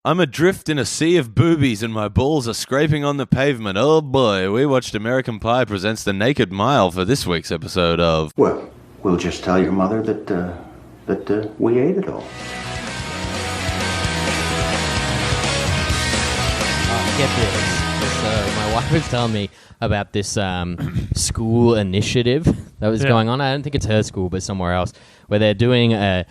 I'm adrift in a sea of boobies and my balls are scraping on the pavement. Oh boy, we watched American Pie presents The Naked Mile for this week's episode of... Well, we'll just tell your mother that we ate it all. Get this. My wife was telling me about this school initiative that was going on. I don't think it's her school, but somewhere else, where they're doing and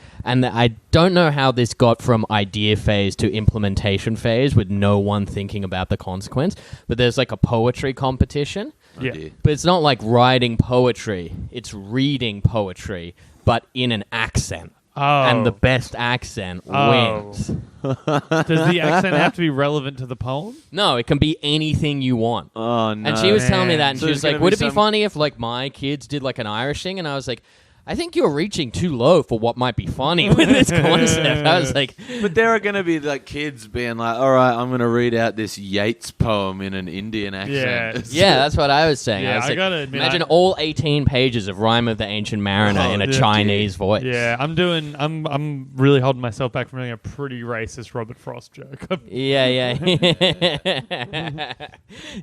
I don't know how this got from idea phase to implementation phase with no one thinking about the consequence, but there's like a poetry competition. Yeah. But it's not like writing poetry, it's reading poetry, but in an accent. Oh. And the best accent wins. Does the accent have to be relevant to the poem? No, it can be anything you want. Oh, no. And she was telling me that, and So she was there's like, gonna would be it be some- funny if, like, my kids did, like, an Irish thing? And I was like, I think you're reaching too low for what might be funny with this concept. I was like... But there are going to be like kids being like, all right, I'm going to read out this Yeats poem in an Indian accent. Yeah, that's what I was saying. Yeah, I was I like, gotta admit, imagine all 18 pages of Rhyme of the Ancient Mariner in a yeah. Chinese voice. Yeah, I'm really holding myself back from doing a pretty racist Robert Frost joke. Yeah.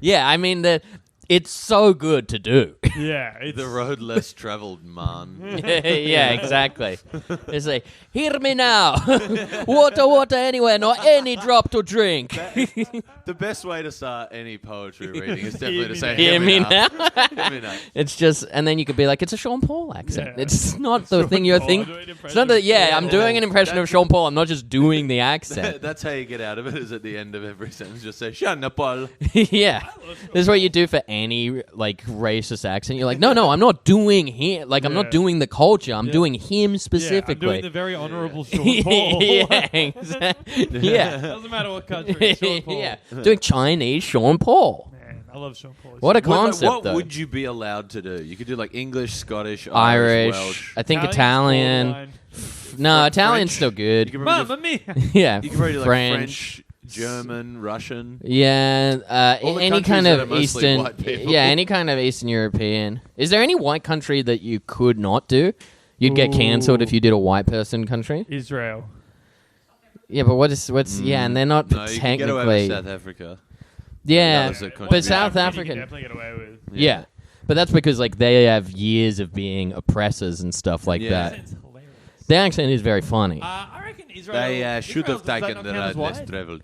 Yeah, I mean, it's so good to do. Yeah, it's The road less traveled, man. Yeah, exactly. It's like, hear me now. Water anywhere, not any drop to drink. The best way to start any poetry reading is definitely to say, Hear me now. Hear me now. It's just, and then you could be like, it's a Sean Paul accent. Yeah. It's not the thing you're Paul, thinking. doing an It's not impression that, of I'm doing an impression of Sean Paul. I'm not just doing the accent. That's how you get out of it, is at the end of every sentence, just say, Sean Paul. Yeah. This is what you do for any, like, racist accent. You're like, no, I'm not doing him. Like, I'm Yeah. not doing the culture. I'm doing him Yeah, I'm specifically. doing the very honourable Sean Paul. Yeah, exactly. Yeah. Doesn't matter what country. Sean Paul. Yeah. Doing Chinese Sean Paul. Man, I love Sean Paul. What a concept, What though. would you be allowed to do? You could do like English, Scottish, Irish. Welsh. I think Italian's Italian. borderline. No, Italian's French. still You good. could probably Mamma mia! Yeah. You could probably do like French. French, German, Russian. Yeah, All the any countries kind that of are mostly Eastern, white people. yeah, any kind of Eastern European. Is there any white country that you could not do? You'd get cancelled if you did a white person country. Israel. Yeah, but what's yeah, and they're not No, you can get away technically. with South Africa. Yeah, That was a but contribution. South You can African. definitely get away with. Yeah, but that's because like they have years of being oppressors and stuff like Yeah. that. It's hilarious. Their accent is very funny. I reckon Israel. They should Israel, have does that taken not the count as road less white? travelled.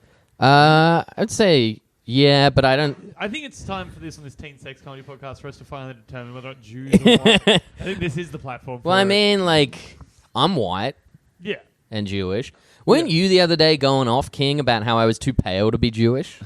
I'd say yeah, but I don't. I think it's time for this on this teen sex comedy podcast for us to finally determine whether or not Jews are white. I think this is the platform. For Well, I it. mean, like I'm white yeah. and Jewish. Weren't you the other day going off, King, about how I was too pale to be Jewish?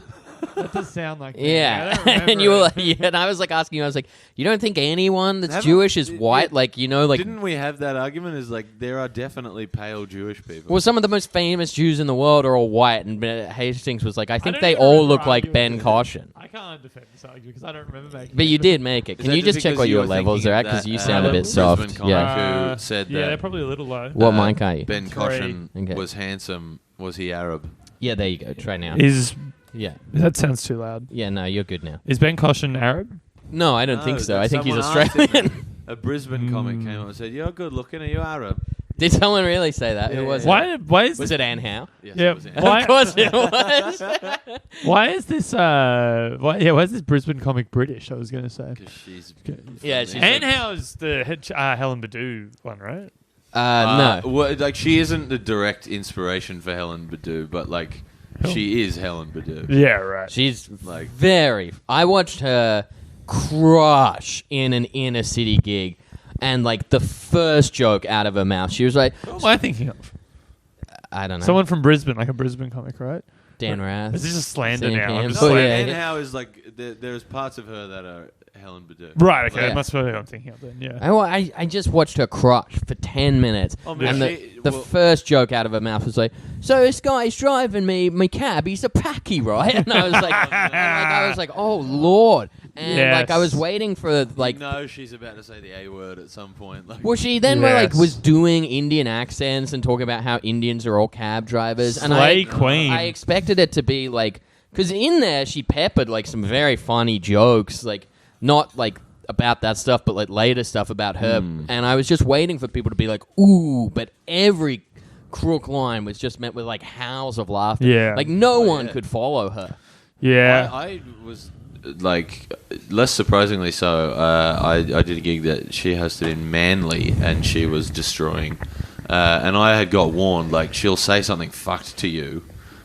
That does sound like that. Yeah, I don't remember and you were it. like, yeah, and I was like asking you, I was like, you don't think anyone that's Haven't- Jewish is yeah, white? Like, you know, like, Didn't we have that argument? Is like there are definitely pale Jewish people. well, some of the most famous Jews in the world are all white, and Hastings was like, I think don't they even all remember look like arguing Ben with it. Caution. I can't defend this argument because I don't remember making But it. you did make it. Is Can that you just check because what you your were levels thinking are of at? Because that, you sound a bit Brisbane soft. comic Yeah. who said yeah, that they're probably a little low. What mic are you? Ben Three. Caution Okay. was handsome. Was he Arab? Yeah, there you go. Try now. Is Yeah. that sounds too loud? Yeah, no, you're good now. Is Ben Caution Arab? No, I don't think No, so. I think he's someone asked him Australian. that. A Brisbane comic came up and said, "You're good looking. Are you Arab?" Did someone really say that? Who was it? Why is Was it Anne Howe? Yes, Yeah, it was him. why- Of course it was. why is this why is this Brisbane comic British? I was going to say. 'Cause she's Yeah, she's Anne Howe's the Helen Badu one, right? No. well, like she isn't the direct inspiration for Helen Badu, but like she is Helen Badu. Yeah, right. She's Like- very. I watched her crush in an inner city gig, and like the first joke out of her mouth, she was like, Who am I thinking of? I don't know, Someone from Brisbane, like a Brisbane comic, right? Dan Rath. Is this a slander Seeing now? I'm him. just Oh, No, like- yeah. Anne Howe is like there's parts of her that are Helen Badu. Right, okay, Yeah. that must be what I'm thinking of then, yeah. I just watched her crush for 10 minutes, Oh, man, and she- the well- first joke out of her mouth was like, "So this guy's driving me my cab. He's a packy, right?" And I was like, "Oh Lord!" And like I was Yes. waiting for like. No, she's about to say the A word at some point. Like, Well, she then Yes. was doing Indian accents and talking about how Indians are all cab drivers, and Slay Queen. I expected it to be like, because in there she peppered like some very funny jokes, like not like about that stuff, but like later stuff about her, and I was just waiting for people to be like, "Ooh!" But every crook line was just met with like howls of laughter. Yeah. Like no one could follow her. Yeah. I was like, less surprisingly so. I did a gig that she hosted in Manly, and she was destroying. And I had got warned, like, she'll say something fucked to you,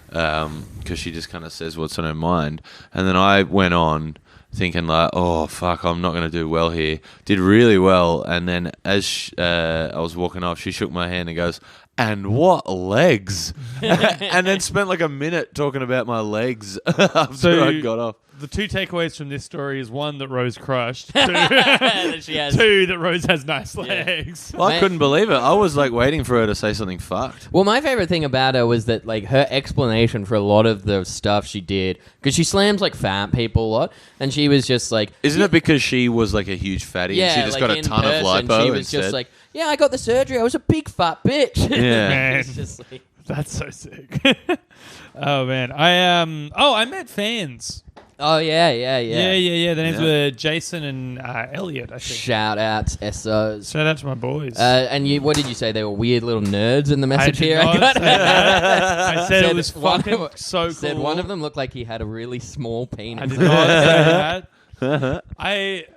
because she just kind of says what's on her mind. And then I went on thinking like, oh fuck, I'm not going to do well here. Did really well, and then as I was walking off, she shook my hand and goes, "And what legs?" And then spent like a minute talking about my legs after I got off. The two takeaways from this story is one, that Rose crushed. That she has. Two, that Rose has nice legs. Well, I Man. couldn't believe it. I was like waiting for her to say something fucked. Well, my favorite thing about her was that, like, her explanation for a lot of the stuff she did, because she slams like fat people a lot, and she was just like, Isn't it because she was like a huge fatty and she just like got a in ton of person, lipo She was instead? just like, yeah, I got the surgery. I was a big fat bitch. Yeah. Man. It's just like, That's so sick. Oh man, I met fans. oh yeah. Yeah. The names Yeah. were Jason and Elliot, I think. Shout outs, SOs. Shout out to my boys. And you, what did you say? They were weird little nerds in the I message did here. not say that. I said it was one fucking of- so cool. Said one of them looked like he had a really small penis. I did not say that. All No,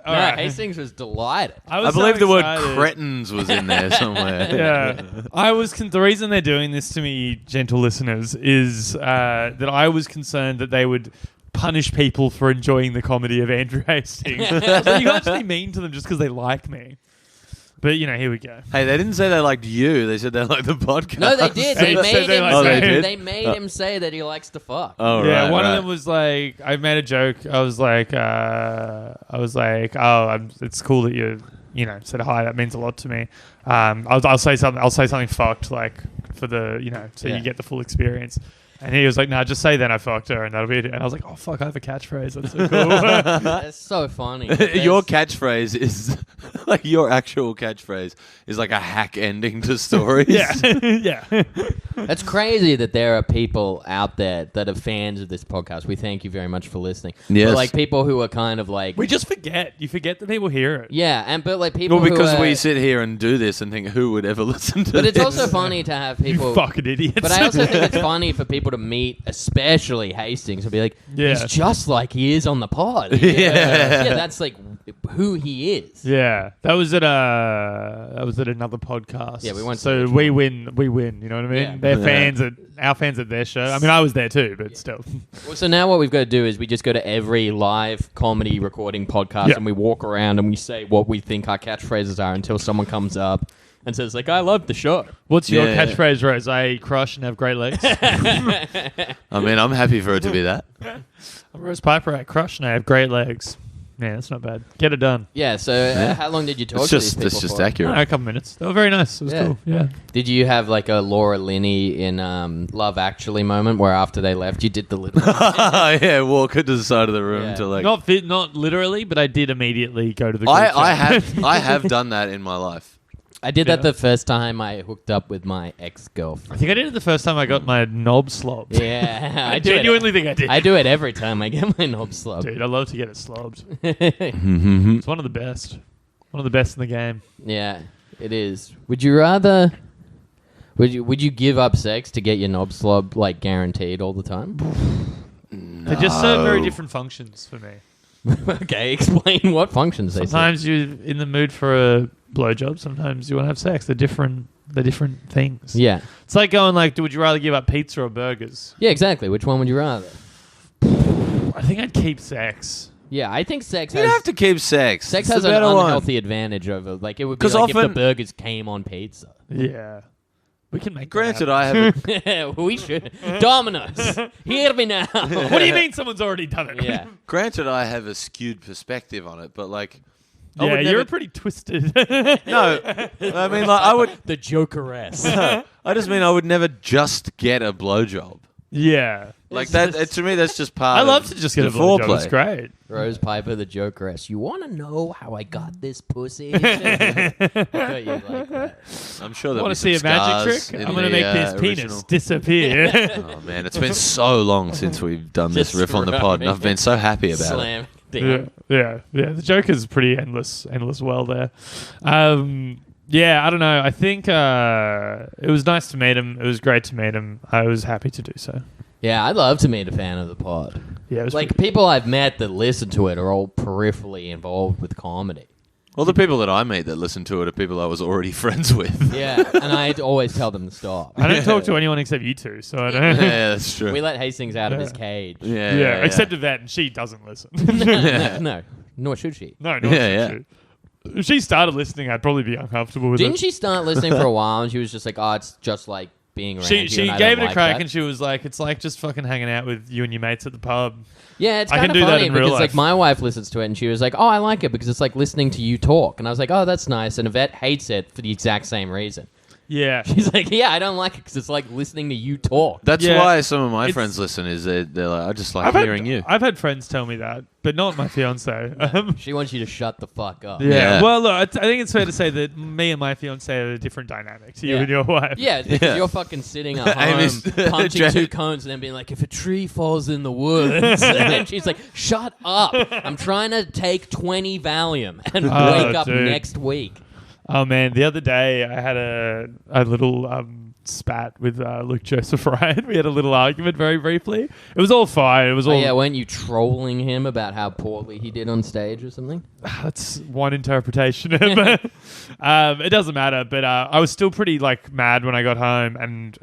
right. Hastings was delighted. I I believe the word excited. cretins was in there somewhere. Yeah, I was. The reason they're doing this to me, gentle listeners, is that I was concerned that they would punish people for enjoying the comedy of Andrew Hastings. So you can't just be mean to them just because they like me. But here we go. Hey, they didn't say they liked you. They said they liked the podcast. No, they did. They They said made they him. liked Oh, say, they did? they made him say that he likes to fuck. Oh, Yeah, right, one right. of them was like, I made a joke. I was like, oh, it's cool that you said hi. That means a lot to me. I'll say something. I'll say something fucked, like for the so Yeah. you get the full experience. And he was like, "No, just say then I fucked her, and that'll be it." And I was like, "Oh fuck, I have a catchphrase. That's so cool." That's so funny. Your catchphrase is like your actual catchphrase is like a hack ending to stories. yeah, yeah. That's crazy that there are people out there that are fans of this podcast. We thank you very much for listening. Yes. But like people who are kind of like, We just forget. You forget that people hear it. yeah, but like people Well, because who are, we sit here and do this and think, who would ever listen to But this? it's also funny to have people. You fucking idiots. But I also think it's funny for people to meet, especially Hastings, and be like, Yeah. he's just like he is on the pod. Yeah. Yeah, that's like who he is. Yeah, that was at another podcast. Yeah, we won't say So which we one. win. You know what I mean? Yeah. Their Yeah. fans at our fans at their show. I mean, I was there too, but still. Well, so now what we've got to do is we just go to every live comedy recording podcast Yeah. and we walk around and we say what we think our catchphrases are until someone comes up and says like, I love the show. What's your Yeah. catchphrase, Rose? I crush and have great legs. I mean, I'm happy for it to be that. I'm Rose Piper. I crush and I have great legs. Yeah, that's not bad. Get it done. Yeah, so how long did you talk It's to these just, people it's just for? accurate. A couple minutes. They were very nice. It was Yeah. cool. Yeah. Did you have like a Laura Linney in Love Actually moment where after they left you did the little... Yeah, walk to the side of the room Yeah. to like. Not literally, but I did immediately go to the. I group chat. have done that in my life. I did that Yeah. the first time I hooked up with my ex-girlfriend. I think I did it the first time I got my knob slobbed. Yeah, I do it- genuinely think I did. I do it every time I get my knob slobbed. Dude, I love to get it slobbed. Mm-hmm. It's one of the best. One of the best in the game. Yeah, it is. Would you rather? Would you give up sex to get your knob slob like guaranteed all the time? They just serve very different functions for me. Okay, explain what functions they serve. Sometimes you're in the mood for a blowjob. Sometimes you want to have sex. They're different things. Yeah, It's like going like, would you rather give up pizza or burgers? yeah, exactly. Which one would you rather? I think I'd keep sex. Yeah, I think sex You has have to keep sex. sex It's has the an better one. unhealthy advantage over like it would be 'Cause like if often- the burgers came on pizza. Yeah. We can make that Granted, happen. I have. We should Domino's. Hear me now. What do you mean someone's already done it? Yeah. Granted, I have a skewed perspective on it, but like, I Yeah, would you're never- pretty twisted. No, I mean, like, I would. The Joker-esque. I just mean I would never just get a blowjob. Yeah. Like that. To me, that's just part. I of love to just get a the blowjob. foreplay. It's great. Rose Piper, the Joker-esque. You want to know how I got this pussy? I thought you'd like that. I'm sure there'll Want be to see a some magic scars trick? in I'm going to the, make this penis original. disappear. Oh man, it's been so long since we've done this Just riff on the pod, and I've been so happy about it. Slam. Yeah, Damn. yeah. The Joker's pretty endless well there. Yeah, I don't know. I think it was nice to meet him. It was great to meet him. I was happy to do so. Yeah, I'd love to meet a fan of the pod. Yeah, it was Like, pretty- people I've met that listen to it are all peripherally involved with comedy. Well, the people that I meet that listen to it are people I was already friends with. Yeah, and I always tell them to stop. I don't talk to anyone except you two, so I don't. Yeah, that's true. We let Hastings out of his cage. Yeah, except Yvette, and she doesn't listen. No, nor should she. No, Yeah, If she started listening, I'd probably be uncomfortable with Didn't it. she start listening for a while and she was just like, oh, it's just like being around you She and I gave don't it a like crack that. and she was like, "It's like just fucking hanging out with you and your mates at the pub." Yeah, it's I kind can of do that funny in real because like life. my wife listens to it and she was like, "Oh, I like it because it's like listening to you talk." And I was like, "Oh, that's nice." And Yvette hates it for the exact same reason. Yeah, She's like, "Yeah, I don't like it because it's like listening to you talk." That's Yeah. why some of my It's- friends listen. Is they're like, I just like hearing you. I've had friends tell me that, but not my fiance. She wants you to shut the fuck up. Yeah. Well, look, I think it's fair to say that me and my fiance are a different dynamic to you Yeah. and your wife. Yeah, because Yeah. you're fucking sitting at home Amy's- punching two cones and then being like, if a tree falls in the woods. And then she's like, shut up. I'm trying to take 20 Valium and Oh, wake up dude. next week. Oh man, the other day I had a little spat with Luke Joseph Ryan. We had a little argument very briefly. It was all fine. It was all Oh, yeah, weren't you trolling him about how poorly he did on stage or something? That's one interpretation. It doesn't matter, but I was still pretty like mad when I got home, and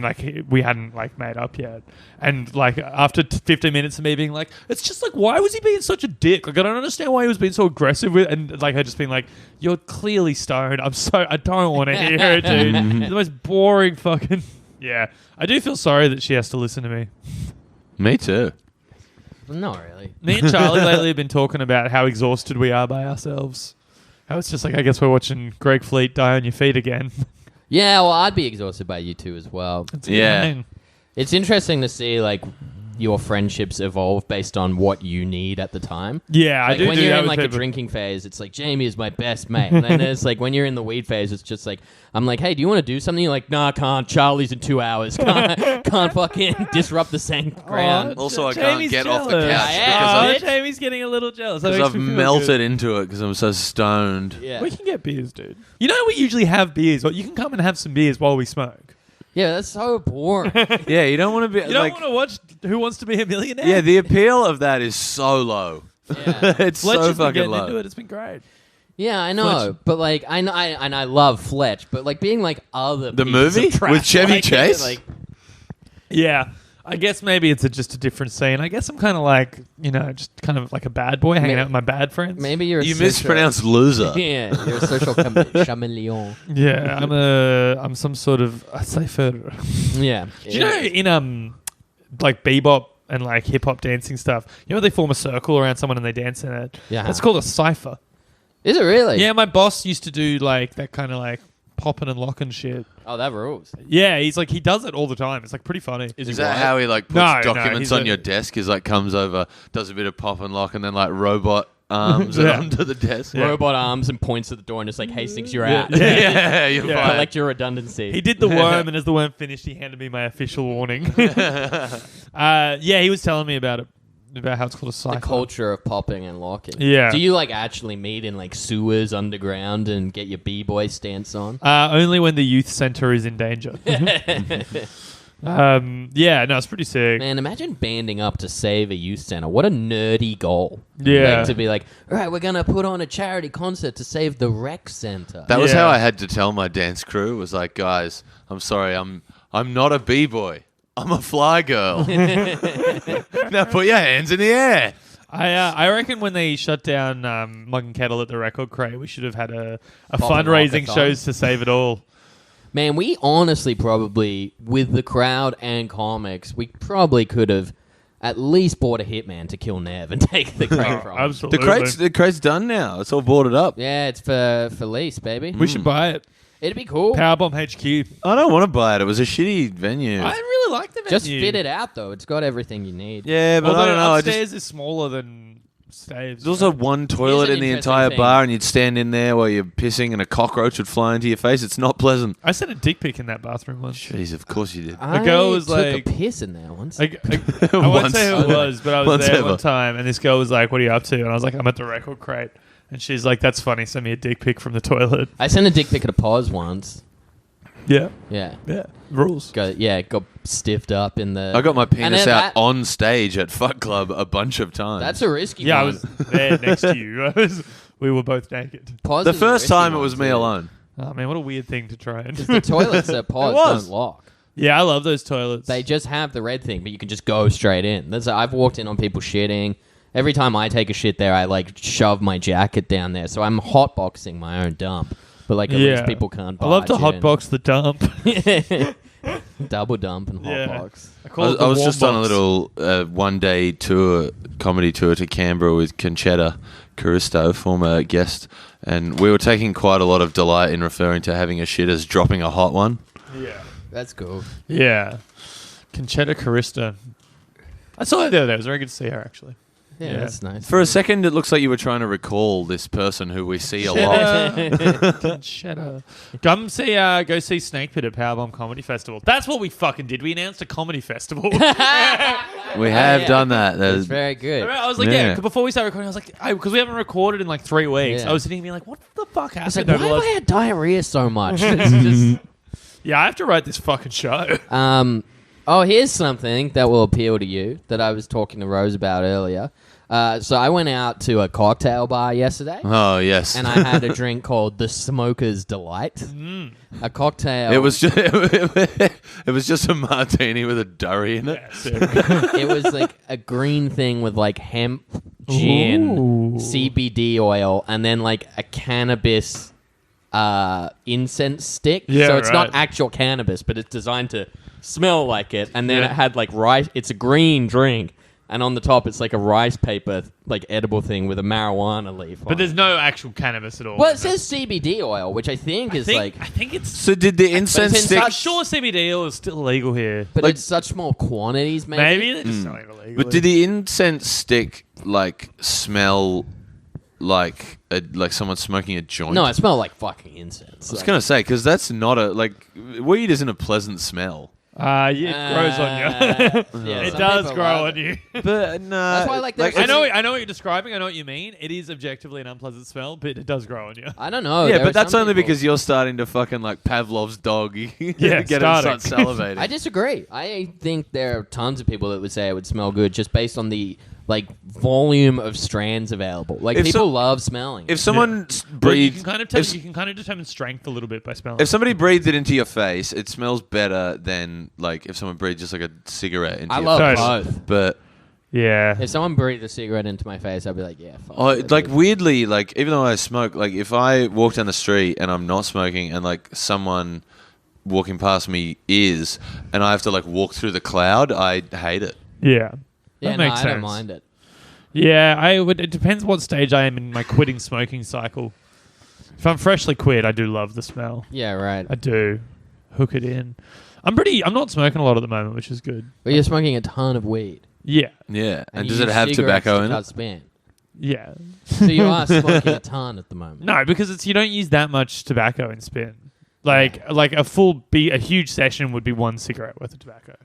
like we hadn't like made up yet. And like after 15 minutes of me being like, it's just like, why was he being such a dick? Like I don't understand why he was being so aggressive with. And like I just been like, you're clearly stoned. I don't want to hear it, dude. You're the most boring fucking. Yeah, I do feel sorry that she has to listen to me. Me too. Not really. Me and Charlie lately have been talking about how exhausted we are by ourselves. How it's just like, I guess we're watching Greg Fleet die on your feet again. Yeah, well, I'd be exhausted by you two as well. It's Yeah. fine. It's interesting to see, like, your friendships evolve based on what you need at the time. Yeah, I Like do when do you're that in with like a people. drinking phase, it's like Jamie is my best mate. And then it's like when you're in the weed phase, it's just like I'm like, hey, do you want to do something? You're like, nah, can't. Charlie's in 2 hours. Can't fucking disrupt the same ground. Also, I Jamie's can't get off the jealous. couch I because am. I've, Jamie's getting a little jealous. That because makes I've me feel melted good. into it because I'm so stoned. Yeah, We can get beers, dude. You know we usually have beers, but you can come and have some beers while we smoke. yeah, that's so boring. Yeah, you don't want to be You don't like. want to watch Who Wants to Be a Millionaire? Yeah, the appeal of that is so low. Yeah. It's Fletch so has been fucking getting low. into it. It's been great. Yeah, I know, Fletch. but like I know, and I love Fletch, but like being like other The pieces movie? of trash, With Chevy like, Chase? like Yeah. I guess maybe it's just a different scene. I guess I'm kind of like, just kind of like a bad boy hanging out with my bad friends. maybe you're a You social- mispronounced loser. Yeah, you're a social chameleon. Yeah, I'm some sort of a cipher. Yeah, Do you know in like bebop and like hip hop dancing stuff, they form a circle around someone and they dance in it? Yeah. That's called a cipher. Is it really? Yeah, my boss used to do like that kind of like popping and locking shit. Oh, that rules. Yeah, he does it all the time. It's like pretty funny. Is that how he like puts No, documents he's on a- your desk? Is like comes over, does a bit of pop and lock, and then like robot arms it Yeah. onto the desk. Yeah. Robot arms and points at the door and just like, Hastings, you're Yeah. out. Yeah, you're Yeah. fine. Collect your redundancy. He did the worm, and as the worm finished, he handed me my official warning. Yeah, he was telling me about it, about how it's called a cipher. the culture of popping and locking. Yeah. Do you like actually meet in like sewers underground and get your b-boy stance on? Only when the youth center is in danger. Yeah, no, it's pretty sick. Man, imagine banding up to save a youth center. What a nerdy goal. Yeah. Like, to be like, all right, we're going to put on a charity concert to save the rec center. That was Yeah. how I had to tell my dance crew. Was like, guys, I'm sorry, I'm not a b-boy. I'm a fly girl. Now put your hands in the air. I reckon when they shut down Mug and Kettle at the Record Crate, we should have had a Pop and fundraising Rock-a-thon. shows to save it all. Man, we honestly probably, with the crowd and comics, we probably could have at least bought a hitman to kill Nev and take the crate from him. Absolutely. The crate's done now. It's all boarded up. Yeah, it's for lease, baby. We should buy it. It'd be cool. Powerbomb HQ. I don't want to buy it. It was a shitty venue. I really like the venue. Just fit it out, though. It's got everything you need. Yeah, but Although I don't know. upstairs is smaller than Staves. There's also one toilet an in the interesting entire thing. bar, and you'd stand in there while you're pissing, and a cockroach would fly into your face. It's not pleasant. I sent a dick pic in that bathroom once. Jeez, of course you did. I girl was took like- a piss in there once. I won't Once. say who it was, but I was Once there ever. one time, and this girl was like, "What are you up to?" And I was like, "I'm at the Record Crate." And she's like, "That's funny. Send me a dick pic from the toilet." I sent a dick pic at a pause once. Yeah. Yeah. Yeah. Rules. Got stiffed up in the. I got my penis then out on stage at Fuck Club a bunch of times. That's a risky Yeah, I one. was there next to you. We were both naked. Pause the is a first risky time it one, was me too. alone. Oh man, what a weird thing to try and. The toilets at pause It was. don't lock. Yeah, I love those toilets. They just have the red thing, but you can just go straight in. I've walked in on people shitting. Every time I take a shit there, I like shove my jacket down there. So I'm hotboxing my own dump. But like at least people can't. I love to barge in. hotbox the dump. Double dump and Yeah. hotbox. I was just on a little one-day comedy tour to Canberra with Conchetta Caristo, former guest, and we were taking quite a lot of delight in referring to having a shit as dropping a hot one. Yeah. That's cool. Yeah. Conchetta Carista. I saw her the other day. It was very good to see her, actually. Yeah, Yeah. that's nice. For a second, it looks like you were trying to recall this person who we see a lot. Conchetta. Go see Snake Pit at Powerbomb Comedy Festival. That's what we fucking did. We announced a comedy festival. We have done that. That's very good. I was like, Yeah. before we started recording, I was like, because we haven't recorded in like 3 weeks. Yeah. I was sitting here being like, what the fuck I was like, happened? why over have the I last- had diarrhea so much? It's just, Yeah, I have to write this fucking show. here's something that will appeal to you that I was talking to Rose about earlier. So I went out to a cocktail bar yesterday. Oh yes, And I had a drink called the Smoker's Delight. A cocktail. it was just a martini with a durry in it. It was like a green thing with like hemp, gin, Ooh. CBD oil, and then like a cannabis incense stick. Yeah, so it's not right. actual cannabis, but it's designed to smell like it. And then Yeah. it had like rice. It's a green drink. And on the top, it's like a rice paper, like edible thing with a marijuana leaf. But on there's it. no actual cannabis at all. Well, it says CBD oil, which I think is I like, think it's. So did the incense it's in stick? I'm sure CBD oil is still illegal here. but like- it's such small quantities. Maybe they're just selling it illegally. But did the incense stick like smell like someone smoking a joint? No, it smelled like fucking incense. I was gonna say because that's not weed isn't a pleasant smell. Yeah, it grows on you. Yeah, It some does people grow love on it. you. But no, That's why, like, there's- I know what you're describing. I know what you mean. It is objectively an unpleasant smell, but it does grow on you. I don't know. Yeah, There are but that's some only people- because you're starting to fucking like Pavlov's dog. Yeah, Get him starting. start salivating. I disagree. I think there are tons of people that would say it would smell good just based on the like volume of strands available. Like If people so- love smelling. if someone But you breathed, can kind of tell, if, you can kind of determine strength a little bit by smelling. if somebody breathed it into your face, it smells better than like if someone breathed just like a cigarette into I your love face. Totally. both. But yeah. If someone breathed a cigarette into my face, I'd be like, yeah, fuck. oh, it. like weirdly, like even though I smoke, like if I walk down the street and I'm not smoking, and like someone walking past me is, and I have to like walk through the cloud, I hate it. Yeah. yeah, That no, makes I sense. don't mind it. Yeah, I would. It depends what stage I am in my quitting smoking cycle. If I'm freshly quit, I do love the smell. Yeah, right. I do. Hook it in. I'm not smoking a lot at the moment, which is good. But you're smoking a ton of weed. Yeah. Yeah, and you does it use have cigarettes tobacco to in cut it? span. Yeah. So you are smoking a ton at the moment. No, because you don't use that much tobacco in spin. Like a huge session would be 1 cigarette worth of tobacco,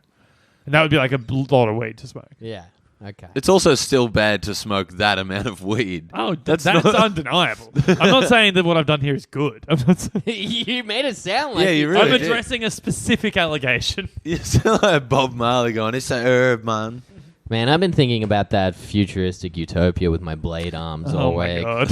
and that would be like a lot of weed to smoke. Yeah. Okay. It's also still bad to smoke that amount of weed. Oh, That's that's not- undeniable. I'm not saying that what I've done here is good. I'm not saying, You made it sound like Yeah, you it. really I'm did. addressing a specific allegation. You sound like Bob Marley going, "It's a herb, man." Man, I've been thinking about that futuristic utopia with my blade arms all Oh my week. god.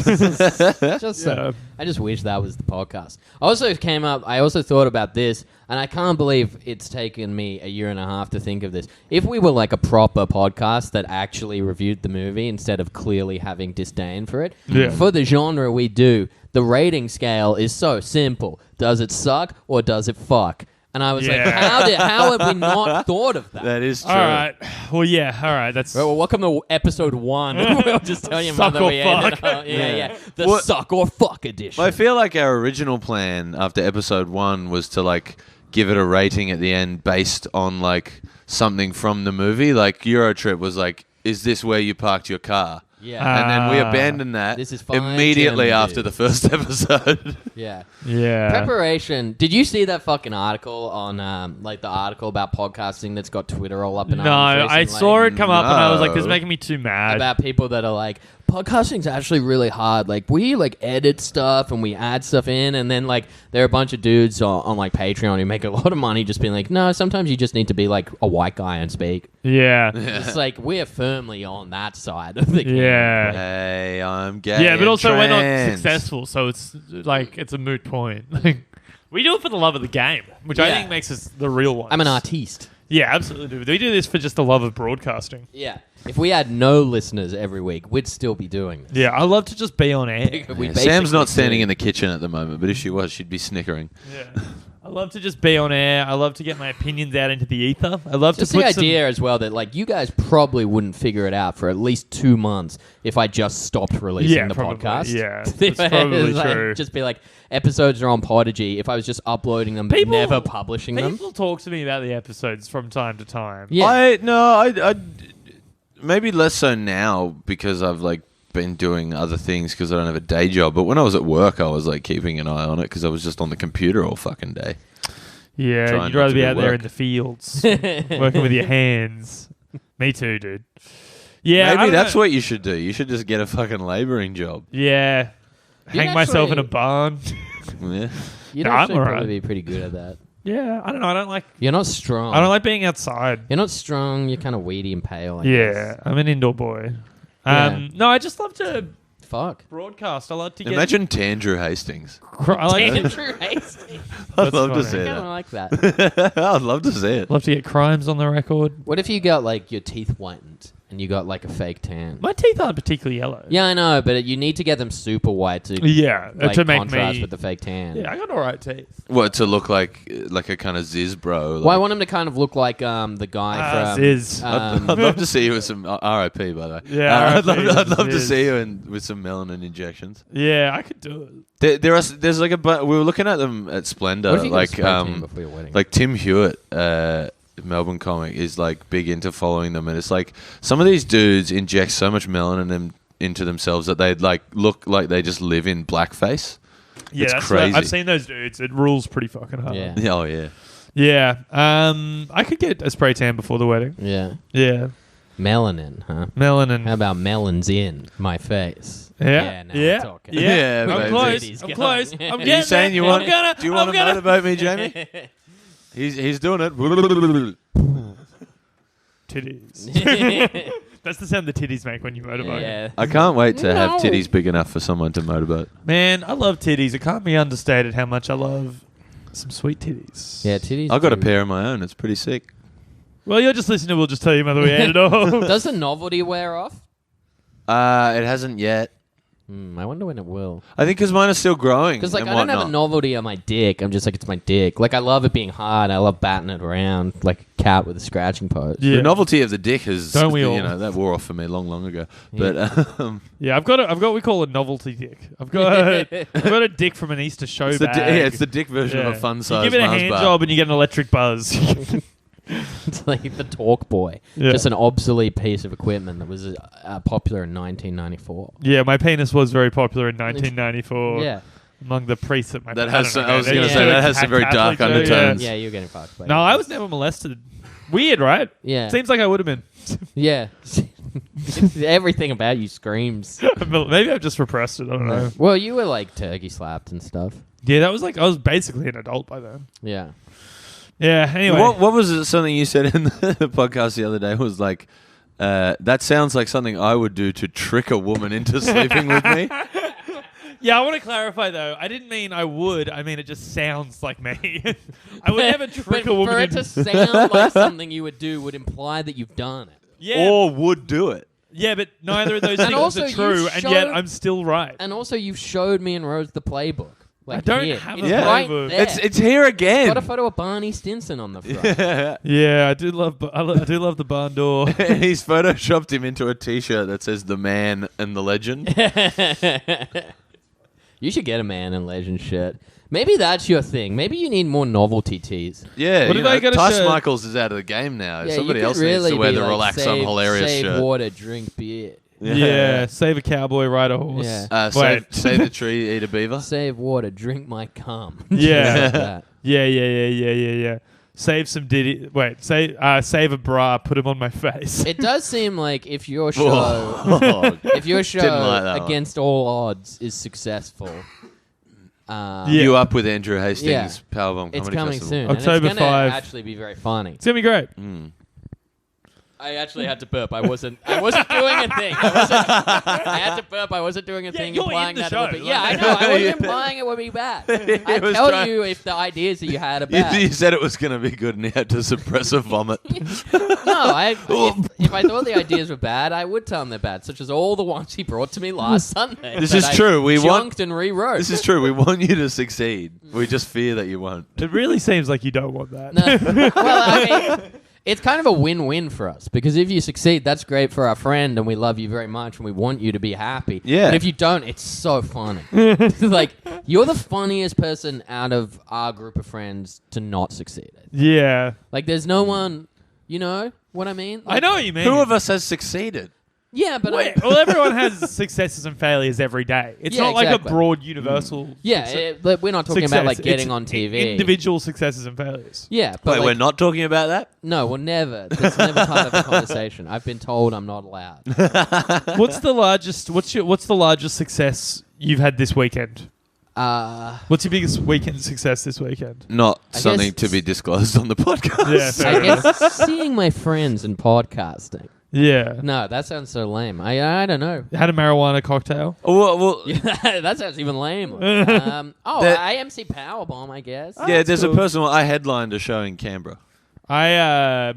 Just Yeah. I just wish that was the podcast. I also thought about this, and I can't believe it's taken me a year and a half to think of this. If we were like a proper podcast that actually reviewed the movie instead of clearly having disdain for it, Yeah. for the genre we do, the rating scale is so simple. Does it suck or does it fuck? And I was like, Yeah. how have we not thought of that? That is true. All right. Well, yeah. All right. That's Well, welcome to episode 1. We'll just tell your Suck mother or we ended fuck. up- Yeah. The What- suck or fuck edition. I feel like our original plan after episode 1 was to like give it a rating at the end based on like something from the movie. Like Eurotrip was like, "Is this where you parked your car?" Yeah. And then we Ah. abandoned that This is fine, immediately Jim, after dude. the first episode. Yeah. yeah. Preparation. Did you see that fucking article on, like the article about podcasting that's got Twitter all up in No, arms I recently? saw it come up and I was like, "This is No. making me too mad." About people that are like, podcasting's actually really hard. Like, we like edit stuff and we add stuff in, and then like there are a bunch of dudes on like Patreon who make a lot of money just being like, no, sometimes you just need to be like a white guy and speak. Yeah. It's like we're firmly on that side of the game. Yeah. Hey, I'm gay. Yeah, but and also we're not trans. successful, so it's like it's a moot point. Like, we do it for the love of the game, which I Yeah. think makes us the real ones. I'm an artiste. Yeah, absolutely. We do this for just the love of broadcasting. Yeah. If we had no listeners every week, we'd still be doing this. Yeah, I love to just be on air. We Yeah, Sam's not basically standing do. in the kitchen at the moment, but if she was, she'd be snickering. Yeah. I love to just be on air. I love to get my opinions out into the ether. I love Just to the put idea as well that like you guys probably wouldn't figure it out for at least 2 months if I just stopped releasing Yeah, the probably. podcast. Yeah, If that's I probably was, like, true. Just be like, episodes are on Podigy. If I was just uploading them but People- never publishing them. People talk to me about the episodes from time to time. Yeah. I maybe less so now because I've like been doing other things because I don't have a day job. But when I was at work, I was like keeping an eye on it because I was just on the computer all fucking day. Yeah, Trying you'd not rather to be do out there work. in the fields, working with your hands. Me too, dude. Yeah, I Maybe don't that's know. what you should do. You should just get a fucking labouring job. Yeah, You'd hang myself in a actually- barn. Yeah. You'd No, I'm actually alright. probably be pretty good at that. Yeah, I don't know. I don't like. You're not strong. I don't like being outside. You're not strong. You're kind of weedy and pale. I Yeah, guess. I'm an indoor boy. Yeah. No, I just love to Fuck. broadcast. I love to get. Imagine Tandrew Hastings. I like to, Andrew Hastings. I'd That's love to funny. see I kind of that. like that. I'd love to see it. love to get crimes on the record. What if you got like your teeth whitened and you got like a fake tan? My teeth aren't particularly yellow. Yeah, I know, but you need to get them super white to Yeah, like to make contrast me. with the fake tan. Yeah, I got alright teeth. What to look like a kind of Ziz bro? Well, I want him to kind of look like the guy from Ziz. I'd love to see you with some R.I.P. by the way. Yeah, I'd love to Ziz. see you with some melanin injections. Yeah, I could do it. There's like we were looking at them at Splendor, What if you got a like spray tan before your wedding? like Tim Hewitt, Melbourne comic, is like big into following them, and it's like some of these dudes inject so much melanin into themselves that they like look like they just live in blackface. Yeah, It's that's crazy. I've seen those dudes. It rules pretty fucking hard. Yeah. Oh yeah. Yeah. I could get a spray tan before the wedding. Yeah. Yeah. Melanin, huh? Melanin. How about melons in my face? Yeah. now Yeah. we're talking. Yeah, I'm baby. close. Titties I'm going. close. I'm Are getting Are you saying there. you want? I'm gonna, do you want I'm to gonna, motivate me, Jamie? He's doing it. Titties. That's the sound the titties make when you motorboat. Yeah. I can't wait to have No. titties big enough for someone to motorboat. Man, I love titties. It can't be understated how much I love some sweet titties. Yeah, titties. I got a do- pair of my own. It's pretty sick. Well, you're just listening. We'll just tell you whether we ate it all. Does the novelty wear off? It hasn't yet. I wonder when it will. I think because mine are still growing. Because like and I don't have a whatnot. novelty on my dick. I'm just like it's my dick. Like I love it being hard. I love batting it around like a cat with a scratching post. Yeah. The novelty of the dick has, Don't we all? that wore off for me long ago. Yeah. But Yeah, I've got what we call a novelty dick. I've got a dick from an Easter show it's the bag. it's the dick version of a fun You size give it a Mars hand bar. job and you get an electric buzz. It's like the Talk Boy. Yeah. Just an obsolete piece of equipment that was popular in 1994. Yeah, my penis was very popular in 1994. Yeah. Among the priests at my That I has don't some- know, I was man. gonna They say, used to that has some very Catholic dark too, undertones. Yeah, you're getting fucked. by No, it. I was never molested. Weird, right? Yeah. Seems like I would have been. Yeah. Everything about you screams. Maybe I've just repressed it. I don't know. Well, you were like turkey slapped and stuff. Yeah, that was like I was basically an adult by then. Yeah. Yeah. Anyway, What was it, something you said in the podcast the other day was like, that sounds like something I would do to trick a woman into sleeping with me. yeah, I want to clarify though. I didn't mean I would. I mean it just sounds like me. I would never trick But a woman for it into. to sound like something you would do would imply that you've done it. Yeah, Or would do it. yeah, but neither of those And things also are you true, and yet showed- I'm still right. And also, you showed me and Rose the playbook. Like I don't here. have It's a Yeah. right playbook. there. It's here again. Got a photo of Barney Stinson on the front. Yeah, I do love the barn door. He's photoshopped him into a T-shirt that says "The Man and the Legend." You should get a Man and Legend shirt. Maybe that's your thing. Maybe you need more novelty tees. Yeah, What you if I know, get a Tyson shirt- Michaels is out of the game now. Yeah, Somebody you could else really needs to wear be the like, relax on save, hilarious save shirt. water, drink beer. Yeah, save a cowboy, ride a horse. Yeah. Wait. Save the tree, eat a beaver. Save water, drink my cum. Yeah. Like that. Yeah. save some Diddy. Wait, save a bra, put him on my face. It does seem like if your show, Oh, if your show Didn't like that one. against all odds is successful, You up with Andrew Hastings Yeah. Powerbomb Comedy it's coming Festival. soon. October and it's gonna 5. actually be very funny. It's gonna be great. I actually had to burp. I wasn't doing a thing. I had to burp. I wasn't doing a thing. you're Implying in the that show. it would be, yeah, I know. I wasn't implying it would be bad. I was tell trying- you if the ideas that you had are You, bad. you said it was going to be good and you had to suppress a vomit. No, if I thought the ideas were bad, I would tell him they're bad, such as all the ones he brought to me last Sunday. This that is I true. We want- junked and rewrote. This is true. We want you to succeed. We just fear that you won't. It really seems like you don't want that. No. Well, I mean, it's kind of a win-win for us because if you succeed, that's great for our friend, and we love you very much, and we want you to be happy. Yeah. But if you don't, it's so funny. Like you're the funniest person out of our group of friends to not succeed. Yeah, Like there's no one, you know what I mean? I know what you mean. Who of us has succeeded? Yeah, but Wait, well, everyone has successes and failures every day. It's Yeah, not like exactly. a broad universal. but we're not talking about like success. getting It's on TV. Individual successes and failures. Yeah, but Wait, like, we're not talking about that? No, we're never. That's never part of the conversation. I've been told I'm not allowed. What's the largest? What's the largest success you've had this weekend? What's your biggest weekend success this weekend? Not I something guess- to be disclosed on the podcast. Yeah, fair I enough. guess seeing my friends and podcasting. Yeah. No, that sounds so lame. I don't know. Had a marijuana cocktail. Well, That sounds even lamer. That- IMC Powerbomb, I guess. yeah, there's cool. a personal. I headlined a show in Canberra.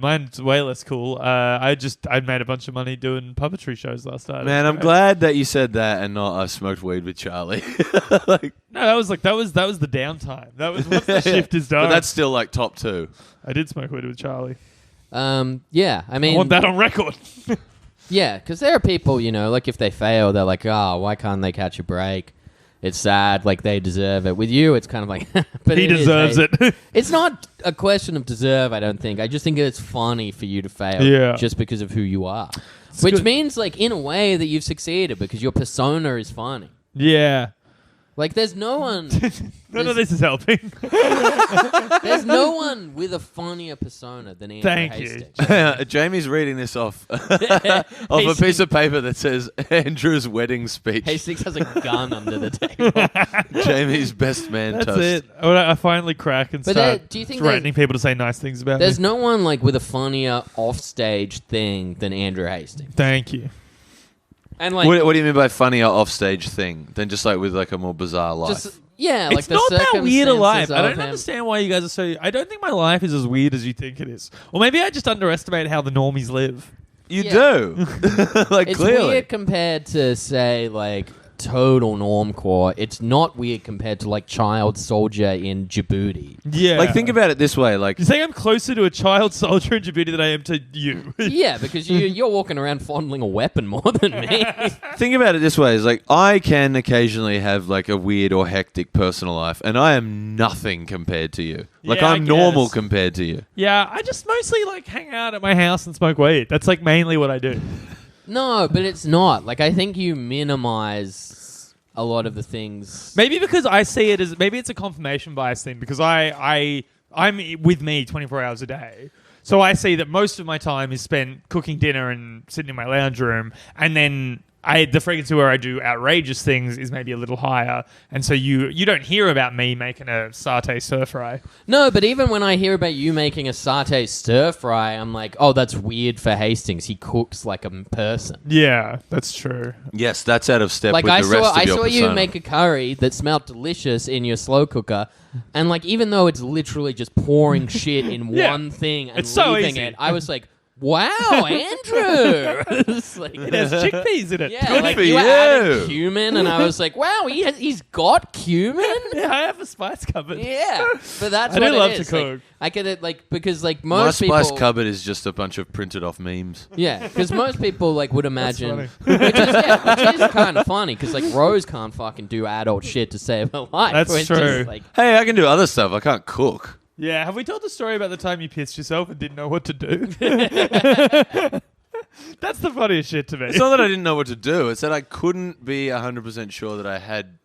Mine's way less cool. I made a bunch of money doing puppetry shows last night. Man, It was I'm great. glad that you said that and not I smoked weed with Charlie. Like, No, that was the downtime. That was once the shift is done. but that's still like top two. I did smoke weed with Charlie. Yeah, I I mean, want that on record. yeah, because there are people, you know, like if they fail, they're like, oh, why can't they catch a break? It's sad, like they deserve it. With you, it's kind of like, but He it is, deserves hey. it. It's not a question of deserve, I don't think. I just think it's funny for you to fail Yeah. just because of who you are. Which good. means, like, in a way that you've succeeded because your persona is funny. Yeah. Like, there's no one... None of this is helping. There's no one with a funnier persona than Andrew Thank you. Hastings. Jamie's reading this off a piece of paper that says Andrew's wedding speech. Hastings has a gun under the table. Jamie's best man That's toast. it. When I finally crack and But start do you think threatening people to say nice things about There's me. no one, like, with a funnier offstage thing than Andrew Hastings. Thank you. And, like, What do you mean by funnier offstage thing than just like with like a more bizarre life? just... Yeah, like It's the not that weird a life. circumstances I of don't him. understand why you guys are so... I don't think my life is as weird as you think it is. Or maybe I just underestimate how the normies live. You Yeah. do. Like It's clearly. weird compared to, say, like, total normcore. It's not weird compared to, like, child soldier in Djibouti. Yeah. Like think about it this way, like You say I'm closer to a child soldier in Djibouti than I am to you. Yeah, because you're walking around fondling a weapon more than me. think about it this way, is like I can occasionally have like a weird or hectic personal life and I am nothing compared to you. Like Yeah, I I'm normal guess. compared to you. Yeah, I just mostly like hang out at my house and smoke weed. That's like mainly what I do. No, but it's not. Like, I think you minimize a lot of the things. Maybe because I see it as maybe it's a confirmation bias thing because I'm with me 24 hours a day. So I see that most of my time is spent cooking dinner and sitting in my lounge room, and then the frequency where I do outrageous things is maybe a little higher, and so you don't hear about me making a satay stir fry. No, but even when I hear about you making a satay stir fry, I'm like, oh, that's weird for Hastings. He cooks like a person. Yeah, that's true. Yes, that's out of step Like with I the rest saw of your you persona. make a curry that smelled delicious in your slow cooker, and like even though it's literally just pouring shit in Yeah. one thing and It's so leaving easy. it, I was like, wow, Andrew. It's like, It has chickpeas in it. yeah, Good like for you added you. cumin, and I was like, wow, he's got cumin. Yeah, I have a spice cupboard. Yeah, but that's I what do it love to is. Like, cook. I get it, like because like My most spice people, cupboard is just a bunch of printed off memes. yeah, because most people like would imagine, funny. which is kind of funny because like Rose can't fucking do adult shit to save her life. That's which true. Is, like, Hey, I can do other stuff. I can't cook. Yeah, have we told the story about the time you pissed yourself and didn't know what to do? That's the funniest shit to me. It's not that I didn't know what to do. It's that I couldn't be 100% sure that I had